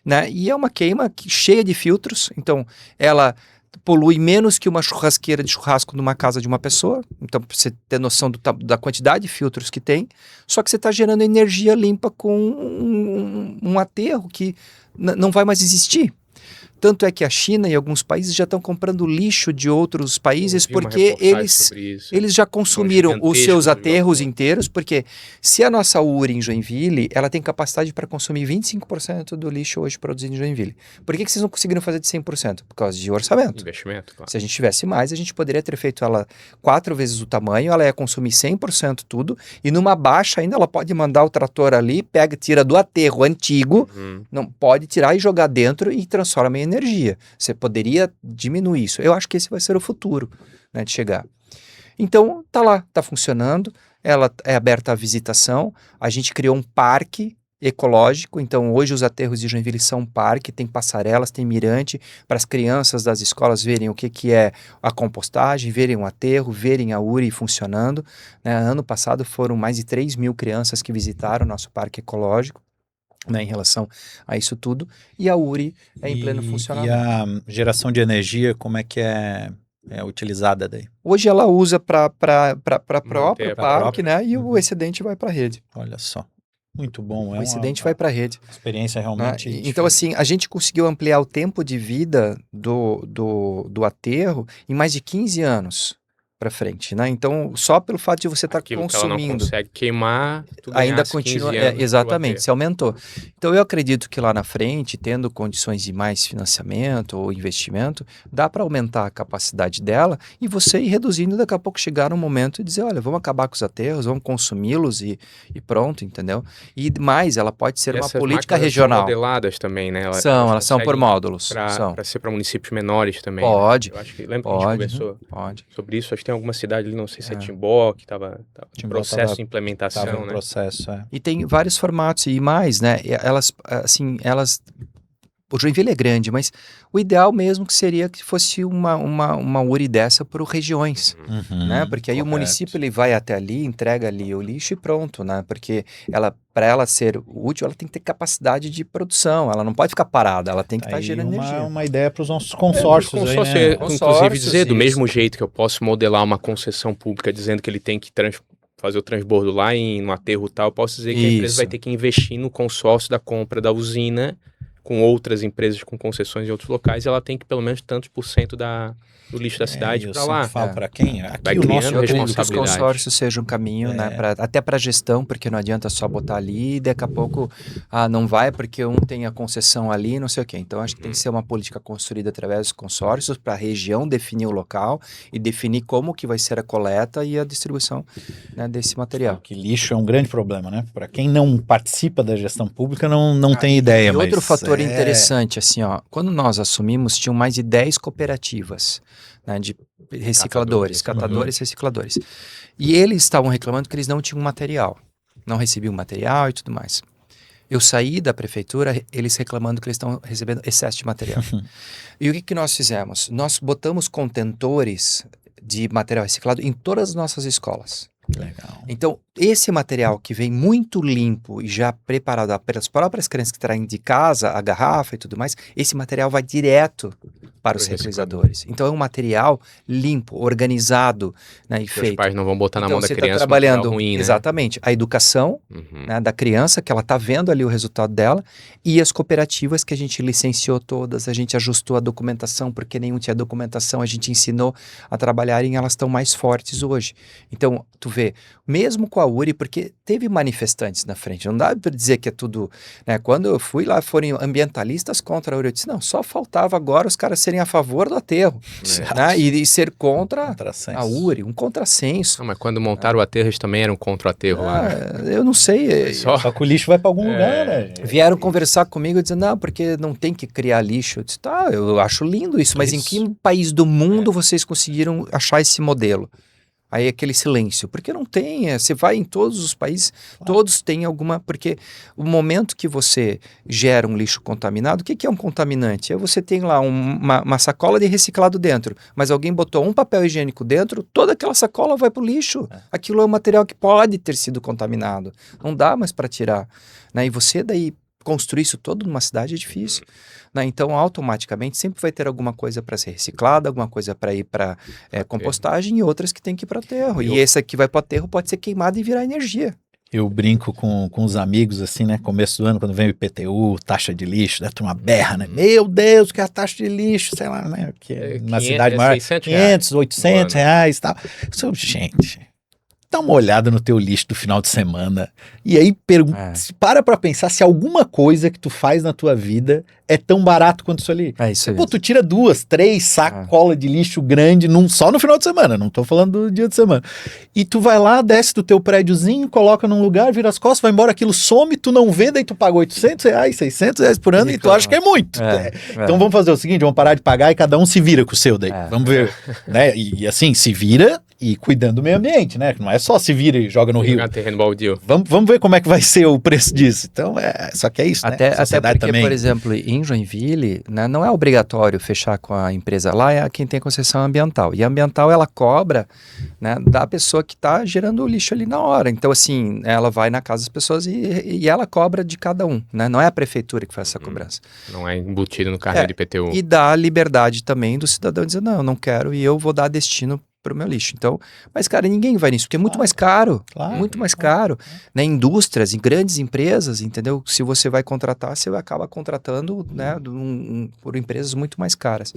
né, e é uma queima cheia de filtros, então, ela polui menos que uma churrasqueira de churrasco numa casa de uma pessoa, então pra você ter noção da quantidade de filtros que tem, só que você está gerando energia limpa com um aterro que não vai mais existir. Tanto é que a China e alguns países já estão comprando lixo de outros países porque eles já consumiram os seus aterros inteiros, porque se a nossa URI em Joinville, ela tem capacidade para consumir 25% do lixo hoje produzido em Joinville. Por que vocês não conseguiram fazer de 100%? Por causa de orçamento. Investimento, claro. Se a gente tivesse mais, a gente poderia ter feito ela 4 vezes o tamanho, ela ia consumir 100% tudo, e numa baixa ainda ela pode mandar o trator ali, tira do aterro antigo, não pode tirar e jogar dentro e transforma em energia. Você poderia diminuir isso. Eu acho que esse vai ser o futuro, né, de chegar. Então, tá lá, tá funcionando, ela é aberta à visitação, a gente criou um parque ecológico, então hoje os aterros de Joinville são um parque, tem passarelas, tem mirante, para as crianças das escolas verem o que é a compostagem, verem o aterro, verem a URI funcionando, né? Ano passado foram mais de 3.000 crianças que visitaram o nosso parque ecológico, né, em relação a isso tudo, e a URI é em pleno funcionamento. E a geração de energia, como é que é utilizada daí? Hoje ela usa para próprio parque, né, e o excedente vai para a rede. Olha só, muito bom. O excedente vai para a rede. Experiência realmente diferente. Então, assim, a gente conseguiu ampliar o tempo de vida do aterro em mais de 15 anos para frente, né? Então, só pelo fato de você estar consumindo, que ela não consegue queimar, ainda continua, exatamente, se aumentou. Então, eu acredito que lá na frente, tendo condições de mais financiamento ou investimento, dá para aumentar a capacidade dela e você ir reduzindo, daqui a pouco chegar um momento e dizer, olha, vamos acabar com os aterros, vamos consumi-los e pronto, entendeu? E mais, ela pode ser uma política regional. São modeladas também, né? Elas são por módulos. Para ser para municípios menores também. Pode. Né? Eu acho que lembra que a gente conversou sobre isso, acho que tem alguma cidade ali, não sei se é Timbó, que estava em processo de implementação, né? Processo, E tem vários formatos e mais, né? O Joinville é grande, mas o ideal mesmo que seria que fosse uma URI dessa por regiões, né? Porque aí o município ele vai até ali, entrega ali o lixo e pronto, né? Porque para ela ser útil, ela tem que ter capacidade de produção, ela não pode ficar parada, ela tem que estar gerando energia. Uma ideia para os nossos consórcios aí, né? Inclusive dizer, do mesmo jeito que eu posso modelar uma concessão pública dizendo que ele tem que fazer o transbordo lá no aterro tal, eu posso dizer que a empresa vai ter que investir no consórcio da compra da usina com outras empresas com concessões em outros locais, ela tem que pelo menos tantos por cento do lixo da cidade para lá. Eu falo para quem? Aqui Vai o criando nosso Eu acredito que os responsabilidade. consórcios sejam um caminho, né, até para gestão, porque não adianta só botar ali e daqui a pouco não vai porque um tem a concessão ali, não sei o quê. Então acho que tem que ser uma política construída através dos consórcios para a região definir o local e definir como que vai ser a coleta e a distribuição, né, desse material. Que lixo é um grande problema, né? Para quem não participa da gestão pública não tem ideia. E outro mas fator interessante, assim, ó, quando nós assumimos, tinham mais de 10 cooperativas, né, de recicladores, catadores, recicladores. E eles estavam reclamando que eles não tinham material, não recebiam material e tudo mais. Eu saí da prefeitura, eles reclamando que eles estão recebendo excesso de material. E o que nós fizemos? Nós botamos contentores de material reciclado em todas as nossas escolas. Legal. Então, esse material que vem muito limpo e já preparado pelas próprias crianças que traem de casa, a garrafa e tudo mais, esse material vai direto para os reutilisadores. Então, é um material limpo, organizado, né, e feito. Os pais não vão botar na mão da Você criança tá trabalhando um ruim, né? exatamente a educação, né, da criança, que ela está vendo ali o resultado dela, e as cooperativas que a gente licenciou todas, a gente ajustou a documentação, porque nenhum tinha documentação, a gente ensinou a trabalharem, elas estão mais fortes hoje. Então, tu vê, mesmo com a URI, porque teve manifestantes na frente, não dá para dizer que é tudo, né, quando eu fui lá, foram ambientalistas contra a URI, eu disse, não, só faltava agora os caras serem a favor do aterro, né, e ser contra a URI, um contrassenso. Não, mas quando montaram o aterro, eles também eram contra o aterro lá. Eu não sei. Só que o lixo vai para algum lugar, né, gente? Vieram conversar comigo dizendo, não, porque não tem que criar lixo. Eu disse, tá, eu acho lindo isso, mas em que país do mundo vocês conseguiram achar esse modelo? Aí aquele silêncio, porque não tem, você vai em todos os países, todos têm alguma, porque o momento que você gera um lixo contaminado, o que é um contaminante? É você tem lá uma sacola de reciclado dentro, mas alguém botou um papel higiênico dentro, toda aquela sacola vai para o lixo. Aquilo é um material que pode ter sido contaminado, não dá mais para tirar, né? E você daí construir isso todo numa cidade é difícil, né? Então automaticamente sempre vai ter alguma coisa para ser reciclada, alguma coisa para ir para compostagem e outras que tem que ir para aterro. E essa que vai para aterro pode ser queimada e virar energia. Eu brinco com os amigos, assim, né? Começo do ano, quando vem o IPTU, taxa de lixo, da turma berra, né? Meu Deus, que é a taxa de lixo, sei lá, né? Que na cidade maior, 500, 800 reais e tal. Gente, dá uma olhada no teu lixo do final de semana e aí para pra pensar se alguma coisa que tu faz na tua vida é tão barato quanto isso ali. É isso aí. Pô, tu tira 2, 3 sacolas de lixo grande só no final de semana, não tô falando do dia de semana. E tu vai lá, desce do teu prédiozinho, coloca num lugar, vira as costas, vai embora, aquilo some, tu não vê, daí tu paga 800 reais, 600 reais por ano e tu acha que é muito. Então vamos fazer o seguinte, vamos parar de pagar e cada um se vira com o seu daí. Vamos ver, né? E assim, se vira e cuidando do meio ambiente, né? Não é só se vira e joga no rio. Terreno baldio. Vamos ver como é que vai ser o preço disso. Então, só que é isso, até, né? Até porque, também. por exemplo, em Joinville, né, não é obrigatório fechar com a empresa lá, é quem tem concessão ambiental. E a ambiental, ela cobra, né, da pessoa que está gerando o lixo ali na hora. Então, assim, ela vai na casa das pessoas e ela cobra de cada um, né? Não é a prefeitura que faz essa cobrança. Não é embutido no carnê de IPTU. E dá a liberdade também do cidadão dizer, não, eu não quero e eu vou dar destino para o meu lixo. Então, mas cara, ninguém vai nisso, porque é muito mais caro, muito mais caro, né? Indústrias, em grandes empresas, entendeu? Se você vai contratar, você acaba contratando, né, por empresas muito mais caras.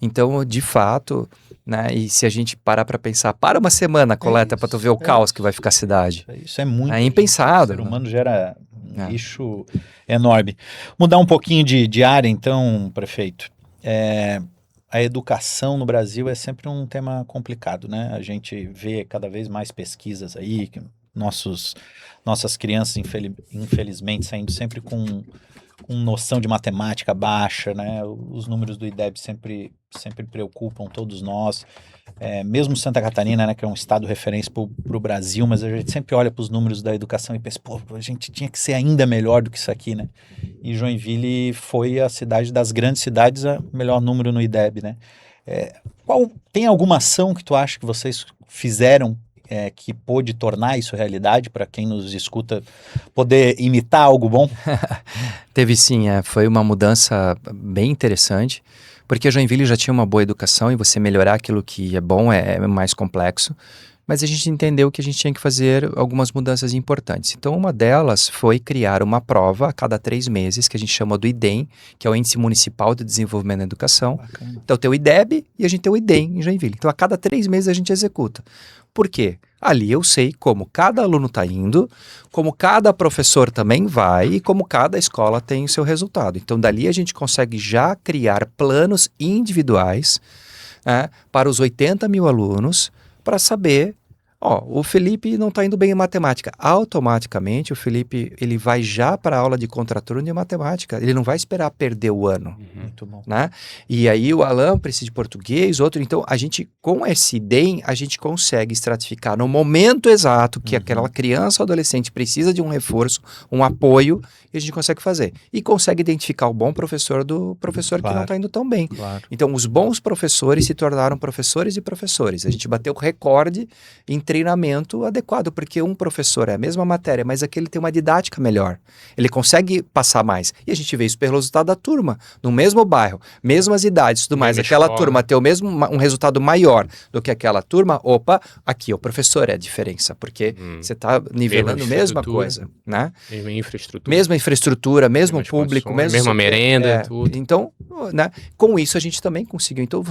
Então, de fato, né, e se a gente parar para pensar, para uma semana a coleta para tu ver o caos que vai ficar a cidade. Isso é muito... É impensado. O ser humano gera um lixo enorme. Mudar um pouquinho de área, então, prefeito. A educação no Brasil é sempre um tema complicado, né? A gente vê cada vez mais pesquisas aí, que nossas crianças, infelizmente, saindo sempre com noção de matemática baixa, né? Os números do IDEB sempre preocupam todos nós. Mesmo Santa Catarina, né, que é um estado referência para o Brasil, mas a gente sempre olha para os números da educação e pensa, pô, a gente tinha que ser ainda melhor do que isso aqui, né? E Joinville foi a cidade das grandes cidades, a melhor número no IDEB, né? Tem alguma ação que tu acha que vocês fizeram que pôde tornar isso realidade para quem nos escuta poder imitar algo bom? Teve sim, foi uma mudança bem interessante, porque Joinville já tinha uma boa educação e você melhorar aquilo que é bom é mais complexo. mas a gente entendeu que a gente tinha que fazer algumas mudanças importantes. Então, uma delas foi criar uma prova a cada 3 meses, que a gente chama do IDEM, que é o Índice Municipal de Desenvolvimento da Educação. Bacana. Então, tem o IDEB e a gente tem o IDEM em Joinville. Então, a cada 3 meses a gente executa. Por quê? Ali eu sei como cada aluno está indo, como cada professor também vai e como cada escola tem o seu resultado. Então, dali a gente consegue já criar planos individuais, né, para os 80 mil alunos, para saber, o Felipe não está indo bem em matemática. Automaticamente, o Felipe ele vai já para a aula de contraturno de matemática. Ele não vai esperar perder o ano. Muito bom. Né? E aí o Alan precisa de português, outro. Então, a gente, com esse IDEM, a gente consegue estratificar no momento exato que aquela criança ou adolescente precisa de um reforço, um apoio, e a gente consegue fazer. E consegue identificar o bom professor do professor que não está indo tão bem. Claro. Então, os bons professores se tornaram professores e professores. A gente bateu o recorde em treinamento adequado, porque um professor é a mesma matéria, mas aquele tem uma didática melhor. Ele consegue passar mais. E a gente vê isso pelo resultado da turma, no mesmo bairro, mesmas idades e tudo mais. Mesma Aquela escola. turma ter um resultado maior do que aquela turma, aqui o professor é a diferença, porque você está nivelando a mesma estrutura. coisa, né? Mesma infraestrutura. Mesma infraestrutura, mesmo Mesmas público, condições, mesmo mesma merenda, tudo. Então, né, com isso a gente também conseguiu. Então,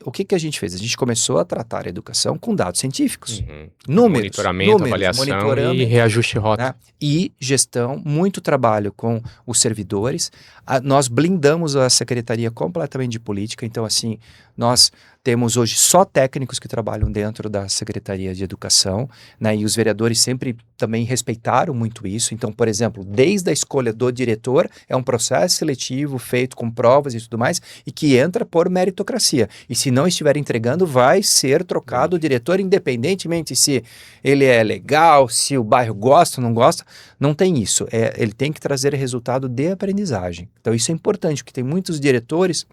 o que a gente fez? A gente começou a tratar a educação com dados científicos. Números, Monitoramento, avaliação monitorando, e reajuste de rota. né? E gestão, muito trabalho com os servidores. Nós blindamos a secretaria completamente de política, então assim, nós temos hoje só técnicos que trabalham dentro da Secretaria de Educação, né? E os vereadores sempre também respeitaram muito isso. Então, por exemplo, desde a escolha do diretor, é um processo seletivo feito com provas e tudo mais, e que entra por meritocracia. E se não estiver entregando, vai ser trocado o diretor, independentemente se ele é legal, se o bairro gosta ou não gosta, não tem isso. Ele tem que trazer resultado de aprendizagem. Então, isso é importante, porque tem muitos diretores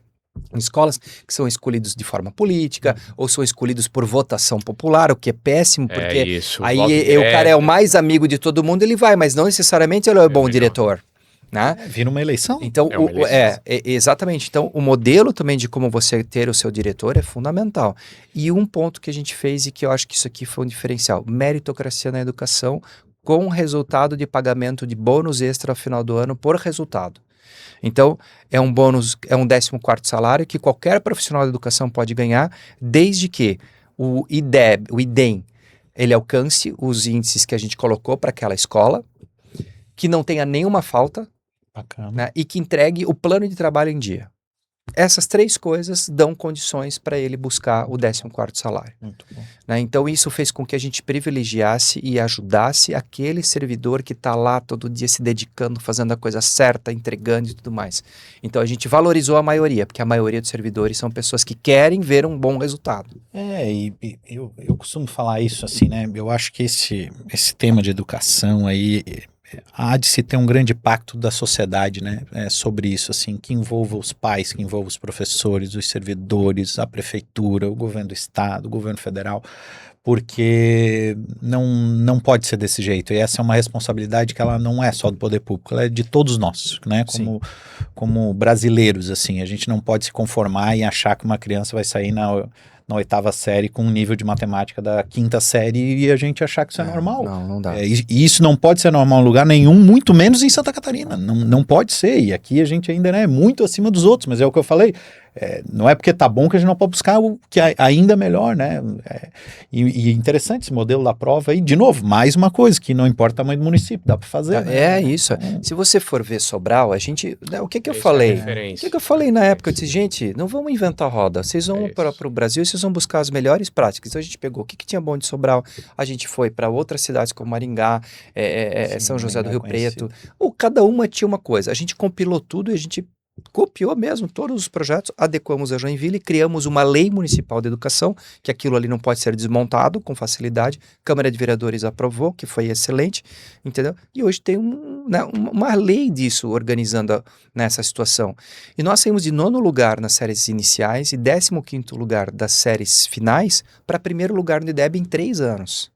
em escolas que são escolhidos de forma política ou são escolhidos por votação popular, o que é péssimo, porque isso, aí voto o direto. cara é o mais amigo de todo mundo, ele vai, mas não necessariamente ele é o bom melhor. diretor, né? Vira uma eleição. Então, É uma eleição. exatamente. Então, o modelo também de como você ter o seu diretor é fundamental. E um ponto que a gente fez e que eu acho que isso aqui foi um diferencial, meritocracia na educação com resultado de pagamento de bônus extra ao final do ano por resultado. Então, é um bônus, é um 14º salário que qualquer profissional da educação pode ganhar, desde que o IDEM, ele alcance os índices que a gente colocou para aquela escola, que não tenha nenhuma falta, Bacana. né, e que entregue o plano de trabalho em dia. Essas 3 coisas dão condições para ele buscar o 14º salário. Muito bom. Né? Então, isso fez com que a gente privilegiasse e ajudasse aquele servidor que está lá todo dia se dedicando, fazendo a coisa certa, entregando e tudo mais. Então, a gente valorizou a maioria, porque a maioria dos servidores são pessoas que querem ver um bom resultado. E eu costumo falar isso assim, né? Eu acho que esse tema de educação aí há de se ter um grande pacto da sociedade, né? Sobre isso, assim, que envolva os pais, que envolva os professores, os servidores, a prefeitura, o governo do estado, o governo federal, porque não pode ser desse jeito. E essa é uma responsabilidade que ela não é só do poder público, ela é de todos nós, né? Como brasileiros, assim, a gente não pode se conformar e achar que uma criança vai sair na 8ª série com um nível de matemática da 5ª série e a gente achar que isso é normal. Não dá. E isso não pode ser normal em lugar nenhum, muito menos em Santa Catarina. Não pode ser. E aqui a gente ainda é muito acima dos outros, mas é o que eu falei. Não é porque tá bom que a gente não pode buscar o que é ainda melhor, né? E interessante esse modelo da prova. E, de novo, mais uma coisa, que não importa o tamanho do município, dá para fazer. É isso. Se você for ver Sobral, a gente... Né, o que eu Isso é falei? referência. O que eu falei na época? Eu disse, gente, não vamos inventar roda. Vocês vão para o Brasil e vocês vão buscar as melhores práticas. Então a gente pegou o que tinha bom de Sobral. A gente foi para outras cidades como Maringá, Sim, São José do Maringá Rio Preto. Cada uma tinha uma coisa. A gente compilou tudo e a gente copiou mesmo todos os projetos, adequamos a Joinville, criamos uma lei municipal de educação, que aquilo ali não pode ser desmontado com facilidade. Câmara de Vereadores aprovou, que foi excelente, entendeu? E hoje tem uma lei disso organizando nessa situação. E nós saímos de 9º lugar nas séries iniciais e 15º lugar das séries finais para 1º lugar no IDEB em 3 anos.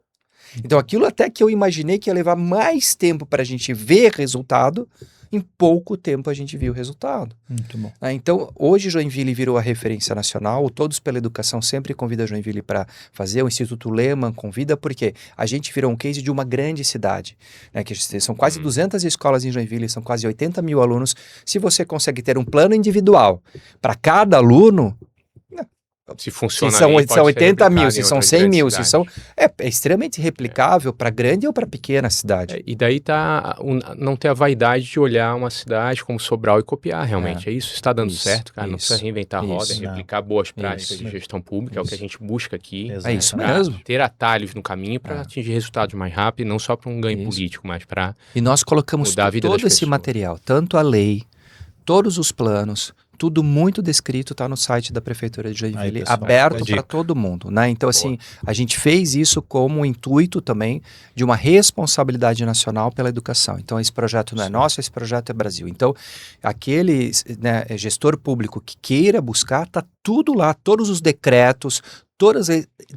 Então aquilo até que eu imaginei que ia levar mais tempo para a gente ver resultado, em pouco tempo a gente viu o resultado. Muito bom. Então, hoje Joinville virou a referência nacional, o Todos pela Educação sempre convida Joinville para fazer, o Instituto Lehman convida, porque a gente virou um case de uma grande cidade, né, que são quase 200 escolas em Joinville, são quase 80 mil alunos. Se você consegue ter um plano individual para cada aluno, Se funciona se são, ali, são pode ser 80 mil, replicado se em são outras 100 mil, grandes se cidades. são... É extremamente replicável para grande ou para pequena cidade. E daí tá não ter a vaidade de olhar uma cidade como Sobral e copiar realmente. É isso, está dando Isso, certo, cara. Não isso, precisa reinventar a roda, é isso. replicar boas práticas Isso. de gestão pública, é o que a gente busca aqui. É isso Exatamente. mesmo. Ter atalhos no caminho para atingir resultados mais rápido, não só para um ganho Isso. político, mas para E nós colocamos mudar a vida das todo esse pessoas. material, tanto a lei, todos os planos, tudo muito descrito está no site da Prefeitura de Joinville, Aí, pessoal, aberto fica a para dica. todo mundo, né? Então, assim, a gente fez isso como um intuito também de uma responsabilidade nacional pela educação. Então, esse projeto não é nosso, esse projeto é Brasil. Então, aquele, né, gestor público que queira buscar, tá tudo lá, todos os decretos,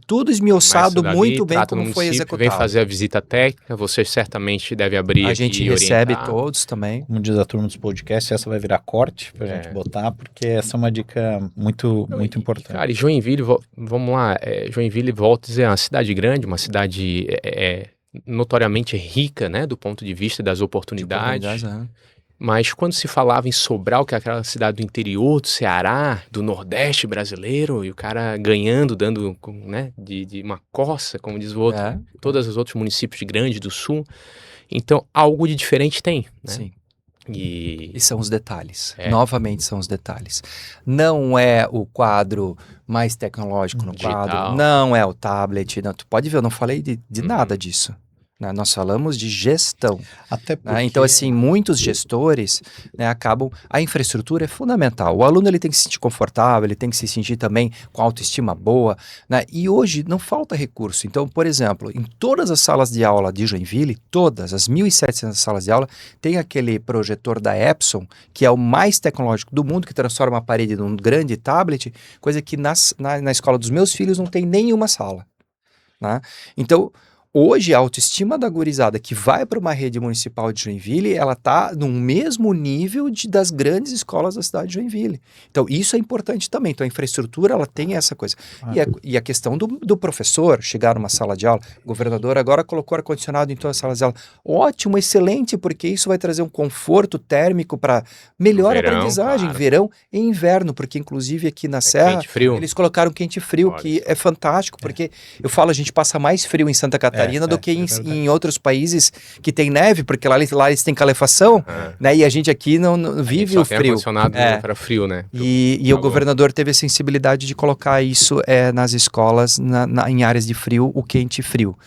tudo esmiuçado Começa muito dali, bem trata no como foi município, executado. Vem fazer a visita técnica, vocês certamente devem abrir A aqui gente e recebe orientar. todos também. Como diz a turma dos podcasts, essa vai virar corte pra gente botar, porque essa é uma dica muito importante. Cara, e Joinville, vamos lá, Joinville, volto a dizer, é uma cidade grande, uma cidade notoriamente rica, né, do ponto de vista das oportunidades. Mas quando se falava em Sobral, que é aquela cidade do interior do Ceará, do Nordeste brasileiro, e o cara ganhando, dando, né, de uma coça, como diz o outro, todos os outros municípios grandes do Sul, então algo de diferente tem, né? Sim. E são os detalhes. Novamente são os detalhes. Não é o quadro mais tecnológico no Digital. quadro, não é o tablet. Não, tu pode ver, eu não falei de nada disso. Né? Nós falamos de gestão. Até porque... Né? Então, assim, muitos gestores, né, acabam... A infraestrutura é fundamental. O aluno ele tem que se sentir confortável, ele tem que se sentir também com autoestima boa. Né? E hoje não falta recurso. Então, por exemplo, em todas as salas de aula de Joinville, todas as 1.700 salas de aula, tem aquele projetor da Epson, que é o mais tecnológico do mundo, que transforma a parede num grande tablet, coisa que na escola dos meus filhos não tem nenhuma sala. Né? Então... Hoje, a autoestima da gurizada que vai para uma rede municipal de Joinville, ela está no mesmo nível das grandes escolas da cidade de Joinville. Então, isso é importante também. Então, a infraestrutura, ela tem essa coisa. E a questão do professor chegar numa sala de aula, o governador agora colocou ar-condicionado em todas as salas de aula. Ótimo, excelente, porque isso vai trazer um conforto térmico para melhor Verão, aprendizagem, claro. verão e inverno, porque inclusive aqui na Serra, quente, frio. eles colocaram quente e frio, Olha que é fantástico, porque eu falo, a gente passa mais frio em Santa Catarina do que em outros países que tem neve, porque lá eles têm calefação, né? E a gente aqui não vive o Tem frio. ar-condicionado para frio, né? E o governador teve a sensibilidade de colocar isso nas escolas, em áreas de frio, o quente e frio.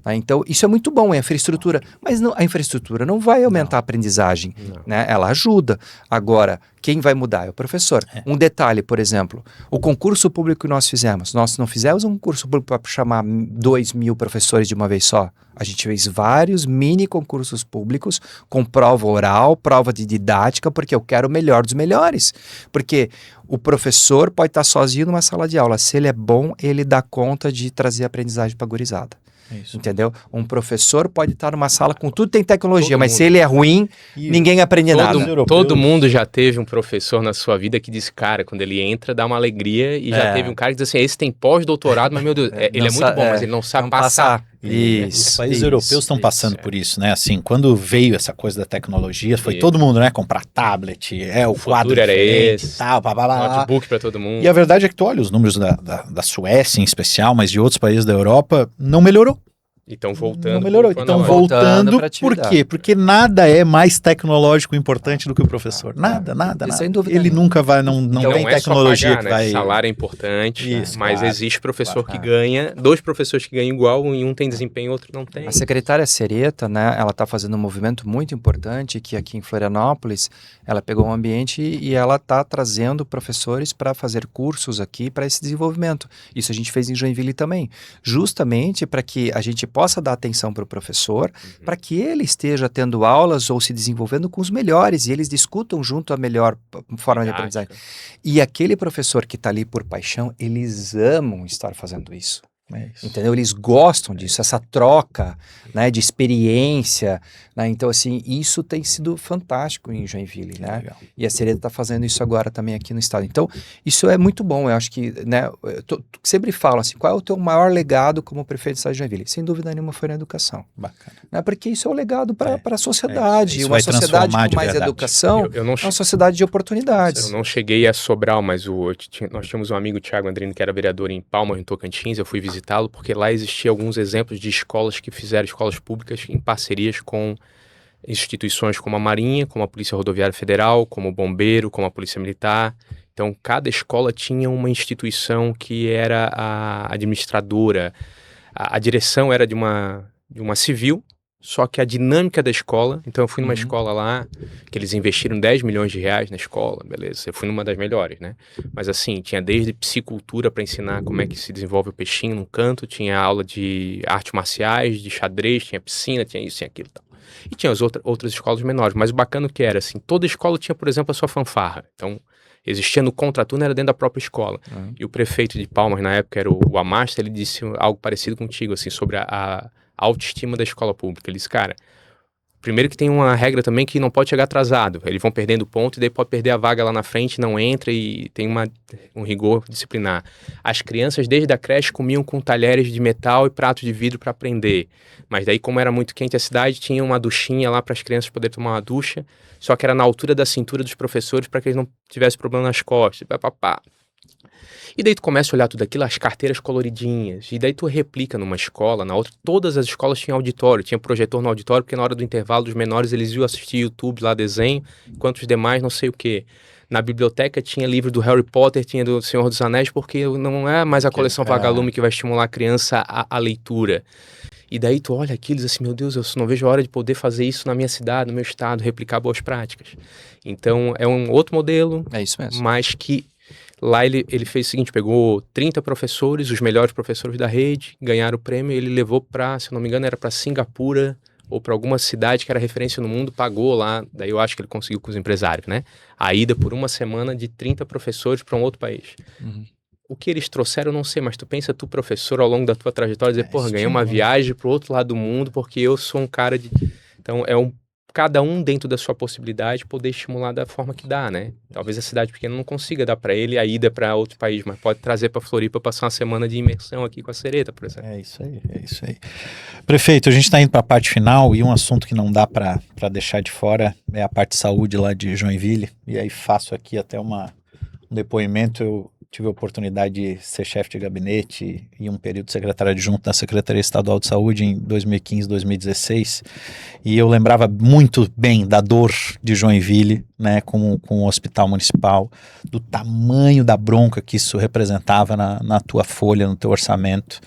Né? Então, isso é muito bom, é a infraestrutura. Mas a infraestrutura não vai aumentar a aprendizagem. Né? Ela ajuda. Agora, quem vai mudar é o professor. Um detalhe, por exemplo, o concurso público que nós fizemos. Nós não fizemos um concurso público para chamar 2.000 professores de uma vez só. A gente fez vários mini concursos públicos com prova oral, prova de didática, porque eu quero o melhor dos melhores. Porque o professor pode estar sozinho numa sala de aula. Se ele é bom, ele dá conta de trazer aprendizagem para a gurizada. Isso. Entendeu? Um professor pode estar numa sala com tudo tem tecnologia, mas mundo. se ele é ruim, E ninguém aprende nada. Todo mundo já teve um professor na sua vida que disse, cara, quando ele entra, dá uma alegria. E já teve um cara que diz assim, esse tem pós-doutorado, mas meu Deus, ele é muito bom, mas ele não sabe passar. Os países europeus estão passando por isso, né? Assim, quando veio essa coisa da tecnologia, foi todo mundo, né? Comprar tablet, o quadro era diferente esse, e tal, Notebook para todo mundo. E a verdade é que tu olha os números da Suécia em especial, mas de outros países da Europa, não melhorou. E estão voltando. Não melhorou. Estão voltando. Por quê? Porque nada é mais tecnológico importante do que o professor. Nada. Sem dúvida Ele nenhuma. nunca vai, não tem tecnologia só pagar, que vai... Né? Salário é importante, Isso, mas claro. existe professor que ganha, 2 professores que ganham igual, e um tem desempenho, outro não tem. A secretária Sereta, né, ela está fazendo um movimento muito importante que aqui em Florianópolis, ela pegou um ambiente e ela está trazendo professores para fazer cursos aqui para esse desenvolvimento. Isso a gente fez em Joinville também, justamente para que a gente possa dar atenção para o professor, para que ele esteja tendo aulas ou se desenvolvendo com os melhores e eles discutam junto a melhor forma de aprendizagem. E aquele professor que está ali por paixão, eles amam estar fazendo isso. É isso. Entendeu? Eles gostam disso, essa troca, né, de experiência, né? Então, assim, isso tem sido fantástico em Joinville, né? Legal. E a Sereda está fazendo isso agora também aqui no estado. Então, isso é muito bom. Eu acho que, né, sempre falo assim, qual é o teu maior legado como prefeito do estado de Joinville? Sem dúvida nenhuma foi na educação. Bacana. Né? Porque isso é o legado para a Isso sociedade. vai Uma sociedade transformar com de mais verdade. educação Eu não é uma sociedade de oportunidades. Eu não cheguei a Sobral, mas nós tínhamos um amigo, Thiago Andrino, que era vereador em Palmas, em Tocantins. Eu fui visitá-lo porque lá existiam alguns exemplos de escolas que fizeram escolas públicas em parcerias com instituições como a Marinha, como a Polícia Rodoviária Federal, como o Bombeiro, como a Polícia Militar. Então, cada escola tinha uma instituição que era a administradora. A direção era de uma civil, só que a dinâmica da escola... Então, eu fui numa escola lá, que eles investiram 10 milhões de reais na escola, beleza. Eu fui numa das melhores, né? Mas, assim, tinha desde psicultura para ensinar como é que se desenvolve o peixinho num canto, tinha aula de artes marciais, de xadrez, tinha piscina, tinha isso, tinha aquilo e tal. E tinha as outras escolas menores, mas o bacana que era, assim, toda escola tinha, por exemplo, a sua fanfarra. Então, existia no contraturno, era dentro da própria escola. E o prefeito de Palmas, na época, era o Amasta, ele disse algo parecido contigo, assim, sobre a autoestima da escola pública. Ele disse, cara, primeiro que tem uma regra também que não pode chegar atrasado. Eles vão perdendo ponto e daí pode perder a vaga lá na frente, não entra e tem um rigor disciplinar. As crianças desde a creche comiam com talheres de metal e pratos de vidro para aprender. Mas daí, como era muito quente a cidade, tinha uma duchinha lá para as crianças poderem tomar uma ducha, só que era na altura da cintura dos professores para que eles não tivessem problema nas costas. E daí tu começa a olhar tudo aquilo, as carteiras coloridinhas, e daí tu replica numa escola, na outra, todas as escolas tinham auditório, tinha projetor no auditório, porque na hora do intervalo dos menores eles iam assistir YouTube lá, desenho, enquanto os demais não sei o quê. Na biblioteca tinha livro do Harry Potter, tinha do Senhor dos Anéis, porque não é mais a coleção Vagalume que vai estimular a criança a leitura. E daí tu olha aquilo e diz assim, meu Deus, eu não vejo a hora de poder fazer isso na minha cidade, no meu estado, replicar boas práticas. Então é um outro modelo, É isso mesmo. mas que lá ele fez o seguinte, pegou 30 professores, os melhores professores da rede, ganharam o prêmio, ele levou para, se eu não me engano, era para Singapura ou para alguma cidade que era referência no mundo, pagou lá, daí eu acho que ele conseguiu com os empresários, né? A ida por uma semana de 30 professores para um outro país. O que eles trouxeram, eu não sei, mas tu pensa, tu professor, ao longo da tua trajetória, dizer, porra, ganhei uma viagem pro outro lado do mundo porque eu sou um cara de... Então, cada um dentro da sua possibilidade poder estimular da forma que dá, né? Talvez a cidade pequena não consiga dar para ele a ida para outro país, mas pode trazer para Floripa passar uma semana de imersão aqui com a Sereda, por exemplo. É isso aí. Prefeito, a gente está indo para a parte final e um assunto que não dá para deixar de fora é a parte de saúde lá de Joinville. E aí faço aqui até um depoimento. Eu tive a oportunidade de ser chefe de gabinete e um período secretário adjunto da Secretaria Estadual de Saúde em 2015, 2016, e eu lembrava muito bem da dor de Joinville, né, com o hospital municipal, do tamanho da bronca que isso representava na tua folha, no teu orçamento,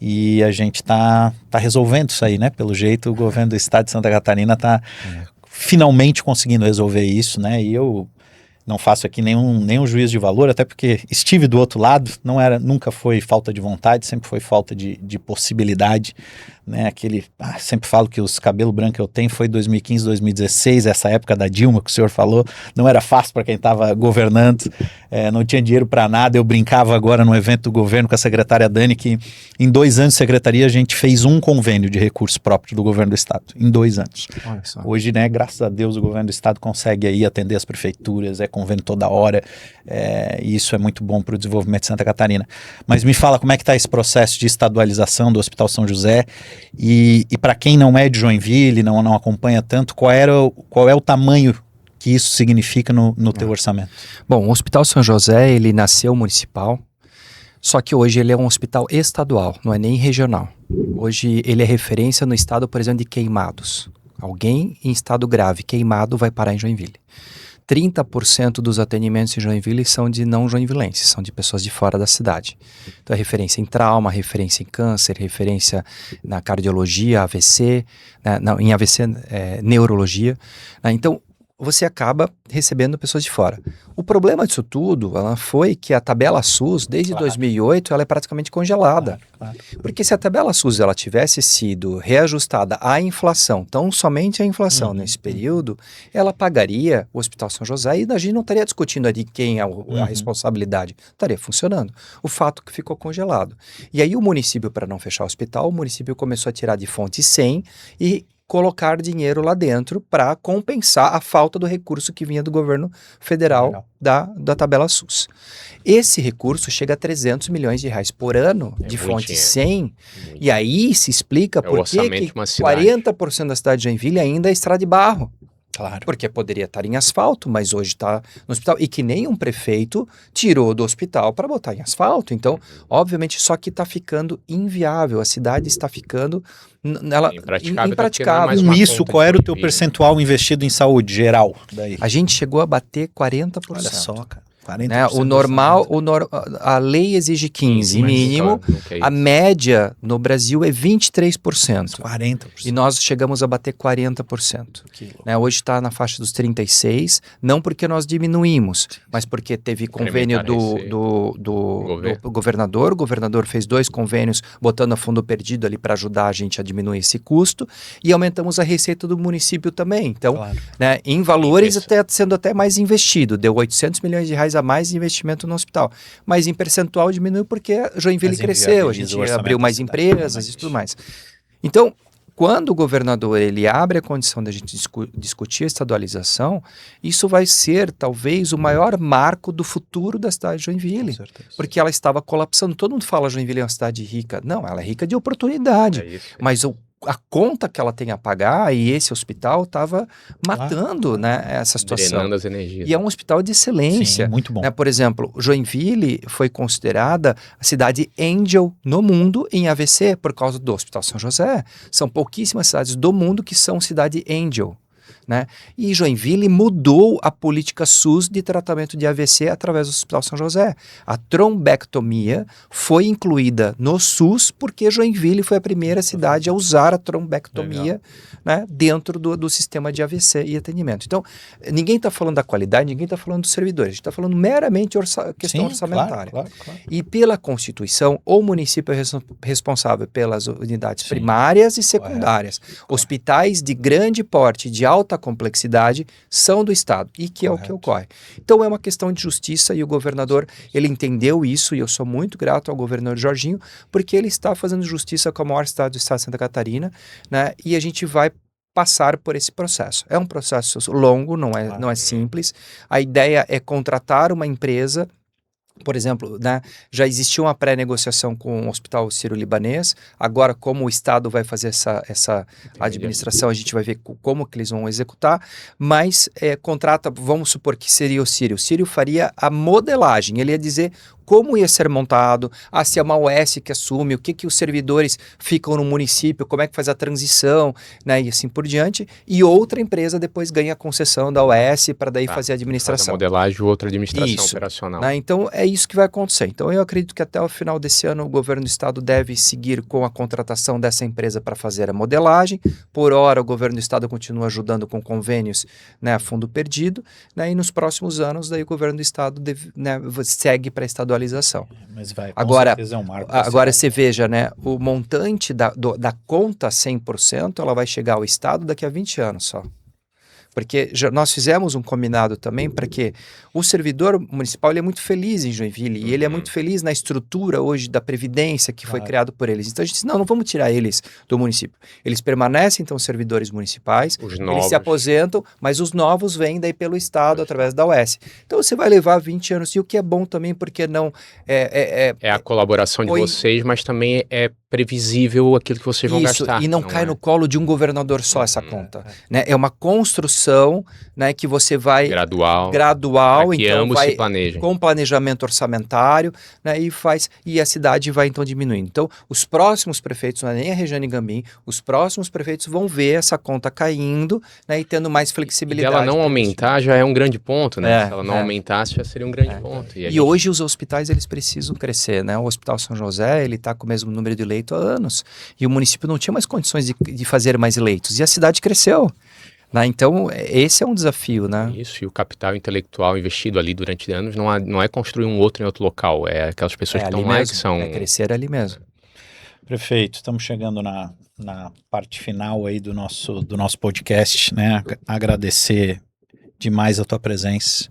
e a gente tá resolvendo isso aí, né, pelo jeito o governo do estado de Santa Catarina tá finalmente conseguindo resolver isso, né, e eu não faço aqui nenhum juízo de valor, até porque estive do outro lado, nunca foi falta de vontade, sempre foi falta de possibilidade, né? Sempre falo que os cabelos brancos que eu tenho foi 2015, 2016, essa época da Dilma que o senhor falou, não era fácil para quem estava governando, não tinha dinheiro para nada. Eu brincava agora no evento do governo com a secretária Dani que em 2 anos de secretaria a gente fez um convênio de recurso próprio do governo do estado, em 2 anos. Hoje, né, graças a Deus, o governo do estado consegue aí atender as prefeituras, convênio toda hora, e isso é muito bom para o desenvolvimento de Santa Catarina. Mas me fala como é que está esse processo de estadualização do Hospital São José, e para quem não é de Joinville, não acompanha tanto, qual é o tamanho que isso significa no teu orçamento? Bom, o Hospital São José, ele nasceu municipal, só que hoje ele é um hospital estadual, não é nem regional. Hoje ele é referência no estado, por exemplo, de queimados. Alguém em estado grave, queimado, vai parar em Joinville. 30% dos atendimentos em Joinville são de não joinvilenses, são de pessoas de fora da cidade. Então é referência em trauma, referência em câncer, referência na cardiologia, AVC, em AVC, neurologia. Então, você acaba recebendo pessoas de fora. O problema disso tudo foi que a tabela SUS, desde 2008, ela é praticamente congelada. Porque se a tabela SUS ela tivesse sido reajustada à inflação, tão somente à inflação nesse período, ela pagaria o Hospital São José e a gente não estaria discutindo de quem é a responsabilidade. Estaria funcionando. O fato que ficou congelado. E aí o município, para não fechar o hospital, o município começou a tirar de fonte 100 e colocar dinheiro lá dentro para compensar a falta do recurso que vinha do governo federal da tabela SUS. Esse recurso chega a 300 milhões de reais por ano de fonte 100, e aí se explica por que 40% da cidade de Joinville ainda é estrada de barro. Claro. Porque poderia estar em asfalto, mas hoje está no hospital. E que nenhum prefeito tirou do hospital para botar em asfalto. Então, obviamente, só que está ficando inviável. A cidade está ficando impraticável. Nisso, qual era o teu percentual investido em saúde geral? Daí? A gente chegou a bater 40%. Olha só, cara. Né? O normal, a lei exige 15% mínimo, a média no Brasil é 23%. 40%. E nós chegamos a bater 40%. Né? Hoje está na faixa dos 36%, não porque nós diminuímos, mas porque teve convênio do governador. O governador fez 2 convênios botando a fundo perdido ali para ajudar a gente a diminuir esse custo, e aumentamos a receita do município também. Então, né, em valores sendo até mais investido, deu 800 milhões de reais a mais de investimento no hospital. Mas em percentual diminuiu porque Joinville cresceu, a gente abriu mais empresas e tudo mais. Então, quando o governador ele abre a condição da gente discutir a estadualização, isso vai ser talvez o maior marco do futuro da cidade de Joinville. Porque ela estava colapsando. Todo mundo fala que Joinville é uma cidade rica. Não, ela é rica de oportunidade. Mas a conta que ela tem a pagar, e esse hospital estava matando né, essa situação. Drenando as energias. E é um hospital de excelência. Sim, muito bom. Né? Por exemplo, Joinville foi considerada a cidade angel no mundo em AVC por causa do Hospital São José. São pouquíssimas cidades do mundo que são cidade angel. Né? E Joinville mudou a política SUS de tratamento de AVC através do Hospital São José. A trombectomia foi incluída no SUS porque Joinville foi a primeira cidade a usar a trombectomia né, dentro do sistema de AVC e atendimento. Então, ninguém está falando da qualidade, ninguém está falando dos servidores, a gente está falando meramente questão orçamentária. Claro. E pela Constituição, o município é responsável pelas unidades primárias e secundárias. Hospitais de grande porte, de alta complexidade, são do Estado, e que é o que ocorre. Então é uma questão de justiça, e o governador, ele entendeu isso, e eu sou muito grato ao governador Jorginho, porque ele está fazendo justiça com a maior cidade do estado de Santa Catarina, né, e a gente vai passar por esse processo. É um processo longo, não é simples. A ideia é contratar uma empresa. Por exemplo, né, já existiu uma pré-negociação com o Hospital Sírio-Libanês. Agora, como o Estado vai fazer essa administração, a gente vai ver como que eles vão executar. Mas contrata, vamos supor que seria o Sírio. O Sírio faria a modelagem. Ele ia dizer como ia ser montado, se é uma OS que assume, o que os servidores ficam no município, como é que faz a transição, né, e assim por diante. E outra empresa depois ganha a concessão da OS para daí fazer a administração. Faz a modelagem, outra administração operacional. Né, então, é isso que vai acontecer. Então, eu acredito que até o final desse ano o governo do estado deve seguir com a contratação dessa empresa para fazer a modelagem. Por hora, o governo do estado continua ajudando com convênios, né, a fundo perdido, né, e nos próximos anos, daí o governo do estado segue para a estadualização. Mas vai, agora, é um marco agora você veja, né, o montante da conta 100%, ela vai chegar ao estado daqui a 20 anos só. Porque nós fizemos um combinado também para que o servidor municipal ele é muito feliz em Joinville e ele é muito feliz na estrutura hoje da Previdência que foi criado por eles. Então a gente disse, não vamos tirar eles do município. Eles permanecem, então, servidores municipais, eles se aposentam, mas os novos vêm daí pelo Estado através da UES. Então você vai levar 20 anos, e o que é bom também, porque não... É a colaboração de vocês, mas também é previsível aquilo que vocês vão gastar. E não cai no colo de um governador só essa conta. Né? É uma construção, né, que você vai... Gradual, que então ambos vai se planejem. Com planejamento orçamentário, né, e a cidade vai então diminuindo. Então, os próximos prefeitos, não é nem a Regiane Gambim, os próximos prefeitos vão ver essa conta caindo, né, e tendo mais flexibilidade. E ela não aumentar já é um grande ponto, né? Se ela não aumentasse, já seria um grande ponto. E hoje os hospitais, eles precisam crescer, né? O Hospital São José, ele está com o mesmo número de leitos há anos, e o município não tinha mais condições de fazer mais leitos, e a cidade cresceu. Né? Então, esse é um desafio, né? Isso, e o capital intelectual investido ali durante anos não é construir um outro em outro local, é aquelas pessoas que estão lá mesmo, que são... É crescer ali mesmo. Perfeito, estamos chegando na parte final aí do nosso podcast, né? Agradecer demais a tua presença,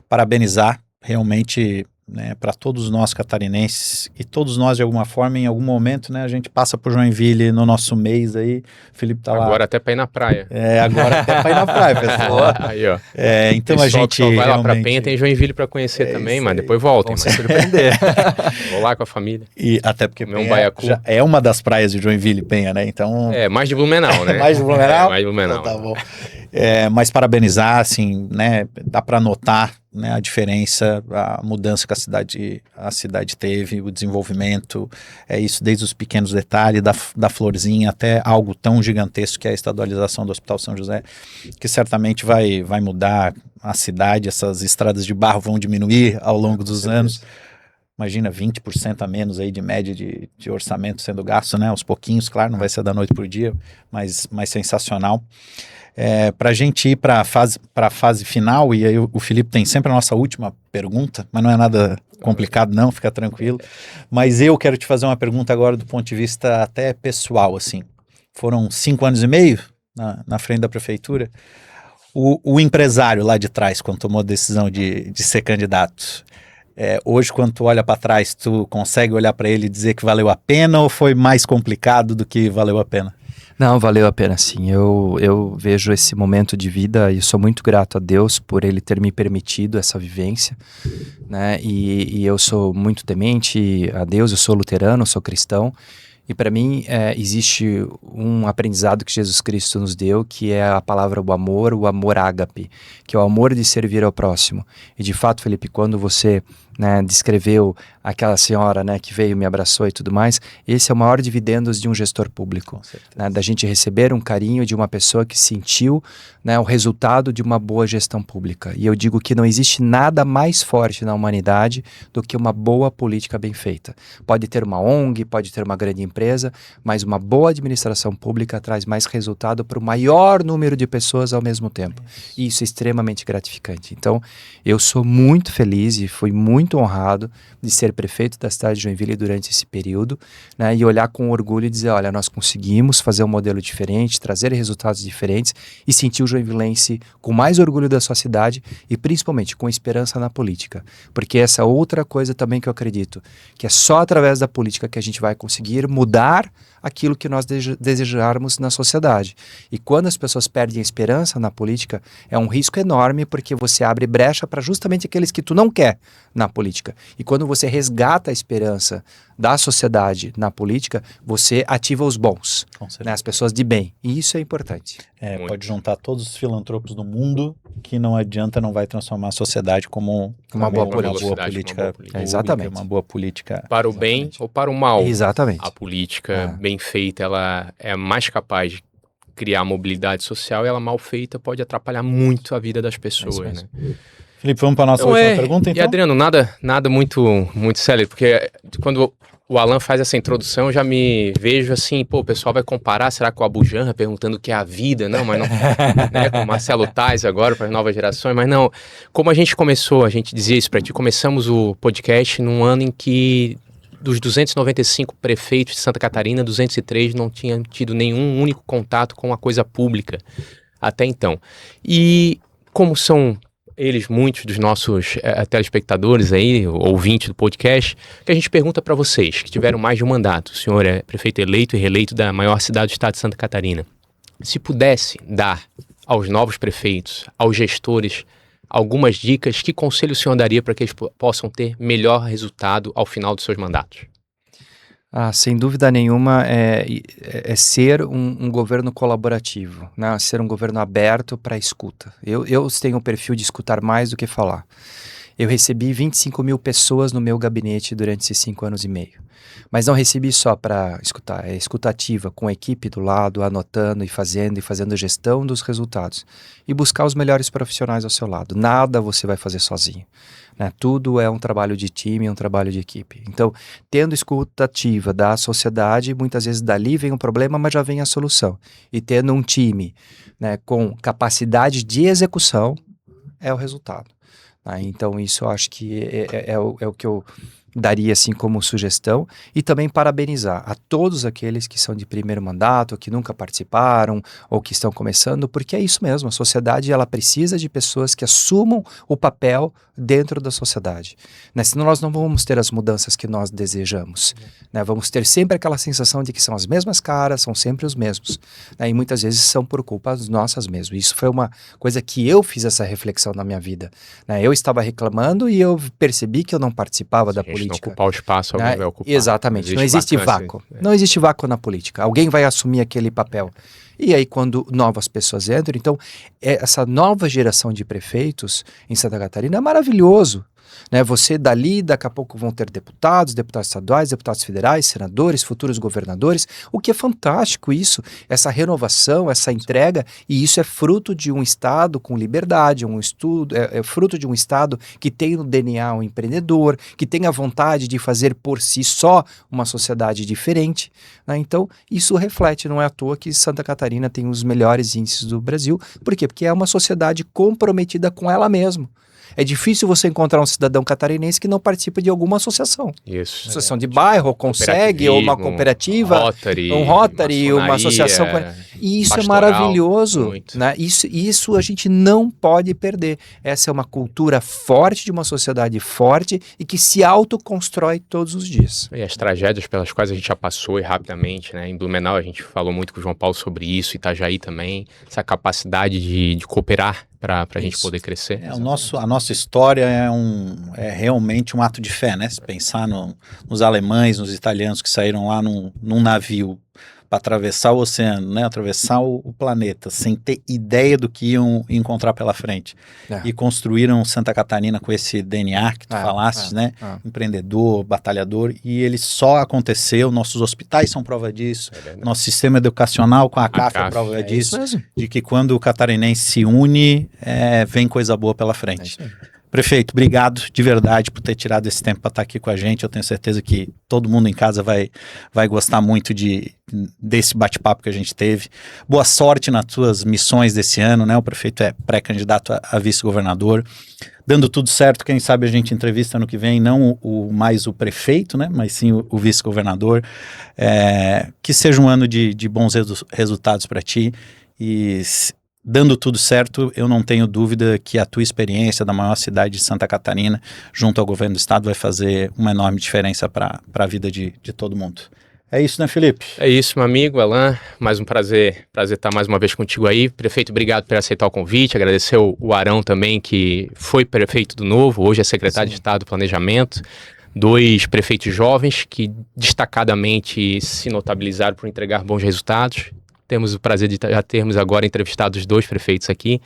parabenizar realmente, né, para todos nós catarinenses e todos nós de alguma forma, em algum momento, né, a gente passa por Joinville no nosso mês aí, o Felipe tá lá. Agora até para ir na praia. Agora até para ir na praia, pessoal. Aí, ó. Então pessoal a gente que só vai lá para realmente... Penha, tem Joinville para conhecer também, mas aí. depois voltem. Vão se surpreender. Vou lá com a família. E até porque Comer um Penha baiacu. já é uma das praias de Joinville, Penha, né? Então... Mais de Blumenau, né? Mais de Blumenau? Mais de Blumenau. Então, tá bom. Mas parabenizar, assim, né? Dá para notar, né, a diferença, a mudança que a cidade teve, o desenvolvimento, isso desde os pequenos detalhes, da florzinha até algo tão gigantesco que é a estadualização do Hospital São José, que certamente vai mudar a cidade, essas estradas de barro vão diminuir ao longo dos anos. Imagina 20% a menos aí de média de orçamento sendo gasto, né? Aos pouquinhos, claro, não vai ser da noite para o dia, mas sensacional. Para a gente ir para a fase final, e aí o Felipe tem sempre a nossa última pergunta, mas não é nada complicado não, fica tranquilo. Mas eu quero te fazer uma pergunta agora do ponto de vista até pessoal, assim. Foram 5 anos e meio na frente da prefeitura. O empresário lá de trás, quando tomou a decisão de ser candidato, hoje, quando tu olha para trás, tu consegue olhar para ele e dizer que valeu a pena ou foi mais complicado do que valeu a pena? Não, valeu a pena sim. Eu vejo esse momento de vida e sou muito grato a Deus por Ele ter me permitido essa vivência, né? E eu sou muito temente a Deus, eu sou luterano, sou cristão. E para mim existe um aprendizado que Jesus Cristo nos deu, que é a palavra o amor ágape, que é o amor de servir ao próximo. E de fato, Felipe, quando você descreveu aquela senhora, né, que veio, me abraçou e tudo mais, esse é o maior dividendos de um gestor público, né, da gente receber um carinho de uma pessoa que sentiu, né, o resultado de uma boa gestão pública. E eu digo que não existe nada mais forte na humanidade do que uma boa política bem feita. Pode ter uma ONG, pode ter uma grande empresa, mas uma boa administração pública traz mais resultado para o maior número de pessoas ao mesmo tempo. E isso é extremamente gratificante. Então, eu sou muito feliz e fui muito honrado de ser prefeito da cidade de Joinville durante esse período, né, e olhar com orgulho e dizer, olha, nós conseguimos fazer um modelo diferente, trazer resultados diferentes e sentir o joinvilense com mais orgulho da sua cidade e principalmente com esperança na política. Porque essa outra coisa também que eu acredito, que é só através da política que a gente vai conseguir mudar aquilo que nós desejarmos na sociedade. E quando as pessoas perdem a esperança na política, é um risco enorme porque você abre brecha para justamente aqueles que tu não quer na política. E quando você resgata a esperança da sociedade na política, você ativa os bons, né, as pessoas de bem. E isso é importante. Pode juntar todos os filantropos do mundo que não adianta, não vai transformar a sociedade como uma boa política. Exatamente. Uma boa política. Para o bem ou para o mal. Exatamente. A política bem feita, ela é mais capaz de criar mobilidade social e ela mal feita pode atrapalhar muito a vida das pessoas, né? Felipe, vamos para a nossa última pergunta, então? E Adriano, nada muito sério, porque quando o Alan faz essa introdução, eu já me vejo assim, o pessoal vai comparar, será que o Abu Janra perguntando o que é a vida? Não, mas não, né, com o Marcelo Tais agora para as novas gerações, mas não, como a gente começou, a gente dizia isso para ti, começamos o podcast num ano em que dos 295 prefeitos de Santa Catarina, 203 não tinham tido nenhum único contato com a coisa pública até então. E como são eles, muitos dos nossos telespectadores aí, ouvintes do podcast, que a gente pergunta para vocês, que tiveram mais de um mandato, o senhor é prefeito eleito e reeleito da maior cidade do estado de Santa Catarina, se pudesse dar aos novos prefeitos, aos gestores, algumas dicas, que conselho o senhor daria para que eles possam ter melhor resultado ao final dos seus mandatos? Sem dúvida nenhuma, é ser um governo colaborativo, né? Ser um governo aberto para a escuta. Eu tenho o perfil de escutar mais do que falar. Eu recebi 25 mil pessoas no meu gabinete durante esses 5 anos e meio. Mas não recebi só para escutar, é escutativa, com a equipe do lado, anotando e fazendo gestão dos resultados. E buscar os melhores profissionais ao seu lado. Nada você vai fazer sozinho. Né? Tudo é um trabalho de time, um trabalho de equipe. Então, tendo escutativa da sociedade, muitas vezes dali vem um problema, mas já vem a solução. E tendo um time, né, com capacidade de execução, é o resultado. Então, isso eu acho que é o que eu daria assim como sugestão, e também parabenizar a todos aqueles que são de primeiro mandato, que nunca participaram ou que estão começando, porque é isso mesmo, a sociedade ela precisa de pessoas que assumam o papel dentro da sociedade, né? Senão nós não vamos ter as mudanças que nós desejamos, né? Vamos ter sempre aquela sensação de que são as mesmas caras, são sempre os mesmos, né? E muitas vezes são por culpa nossas mesmo. Isso foi uma coisa que eu fiz essa reflexão na minha vida, né? Eu estava reclamando e eu percebi que eu não participava da política. Não ocupar o espaço, alguém vai ocupar. Exatamente, não existe vácuo. Não existe vácuo na política. Alguém vai assumir aquele papel. E aí, quando novas pessoas entram, então, essa nova geração de prefeitos em Santa Catarina é maravilhoso. Né? Você dali, daqui a pouco vão ter deputados estaduais, deputados federais, senadores, futuros governadores, o que é fantástico isso, essa renovação, essa entrega, e isso é fruto de um Estado com liberdade, é fruto de um Estado que tem no DNA um empreendedor, que tem a vontade de fazer por si só uma sociedade diferente, né? Então, isso reflete, não é à toa que Santa Catarina tem os melhores índices do Brasil. Por quê? Porque é uma sociedade comprometida com ela mesma. É difícil você encontrar um cidadão catarinense que não participa de alguma associação. Isso. Associação de bairro, consegue, ou uma cooperativa, um Rotary, uma associação. E isso é maravilhoso. Né? Isso a gente não pode perder. Essa é uma cultura forte, de uma sociedade forte e que se autoconstrói todos os dias. E as tragédias pelas quais a gente já passou e rapidamente, né? Em Blumenau a gente falou muito com o João Paulo sobre isso, Itajaí também, essa capacidade de cooperar para a gente poder crescer. A nossa história é realmente um ato de fé, né? Se pensar nos alemães, nos italianos que saíram lá num navio para atravessar o oceano, né? Atravessar o planeta, sem ter ideia do que iam encontrar pela frente. E construíram Santa Catarina com esse DNA que tu falaste, né? Empreendedor, batalhador, e ele só aconteceu, nossos hospitais são prova disso, nosso sistema educacional com a CAF é prova disso, de que quando o catarinense se une, vem coisa boa pela frente. Prefeito, obrigado de verdade por ter tirado esse tempo para estar aqui com a gente. Eu tenho certeza que todo mundo em casa vai gostar muito desse bate-papo que a gente teve. Boa sorte nas suas missões desse ano, né? O prefeito é pré-candidato a vice-governador. Dando tudo certo, quem sabe a gente entrevista ano que vem, não mais o prefeito, né? Mas sim o vice-governador. Que seja um ano de bons resultados para ti. E dando tudo certo, eu não tenho dúvida que a tua experiência da maior cidade de Santa Catarina, junto ao governo do estado, vai fazer uma enorme diferença para a vida de todo mundo. É isso, né, Felipe? É isso, meu amigo, Alan. Mais um prazer estar mais uma vez contigo aí. Prefeito, obrigado por aceitar o convite. Agradecer o Arão também, que foi prefeito do Novo, hoje é secretário de Estado do Planejamento. 2 prefeitos jovens que destacadamente se notabilizaram por entregar bons resultados. Temos o prazer de já termos agora entrevistado os 2 prefeitos aqui.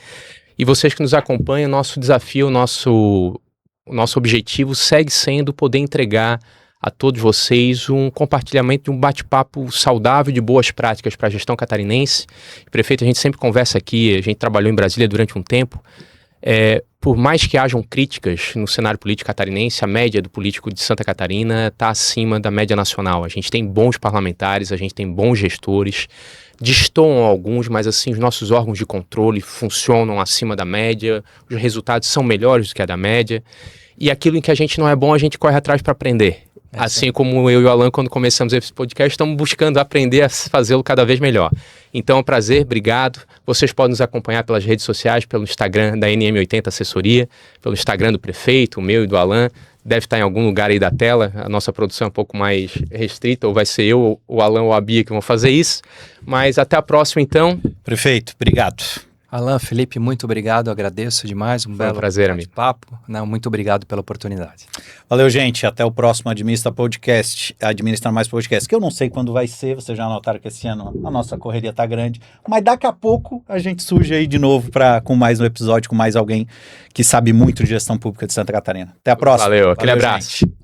E vocês que nos acompanham, nosso desafio, o nosso objetivo segue sendo poder entregar a todos vocês um compartilhamento de um bate-papo saudável de boas práticas para a gestão catarinense. Prefeito, a gente sempre conversa aqui, a gente trabalhou em Brasília durante um tempo. Por mais que hajam críticas no cenário político catarinense, a média do político de Santa Catarina está acima da média nacional. A gente tem bons parlamentares, a gente tem bons gestores, destoam alguns, mas assim, os nossos órgãos de controle funcionam acima da média, os resultados são melhores do que a da média, e aquilo em que a gente não é bom, a gente corre atrás para aprender. Assim como eu e o Alan, quando começamos esse podcast, estamos buscando aprender a fazê-lo cada vez melhor. Então é um prazer, obrigado. Vocês podem nos acompanhar pelas redes sociais, pelo Instagram da NM80 Assessoria, pelo Instagram do prefeito, o meu e do Alan. Deve estar em algum lugar aí da tela, a nossa produção é um pouco mais restrita, ou vai ser eu, o Alan ou a Bia que vão fazer isso. Mas até a próxima, então. Prefeito, obrigado. Alan, Felipe, muito obrigado, agradeço demais, Foi um prazer, amigo. papo, muito obrigado pela oportunidade. Valeu, gente, até o próximo Administra Mais Podcast, que eu não sei quando vai ser, vocês já notaram que esse ano a nossa correria tá grande, mas daqui a pouco a gente surge aí de novo com mais um episódio, com mais alguém que sabe muito de gestão pública de Santa Catarina. Até a próxima. Valeu, aquele abraço. Gente.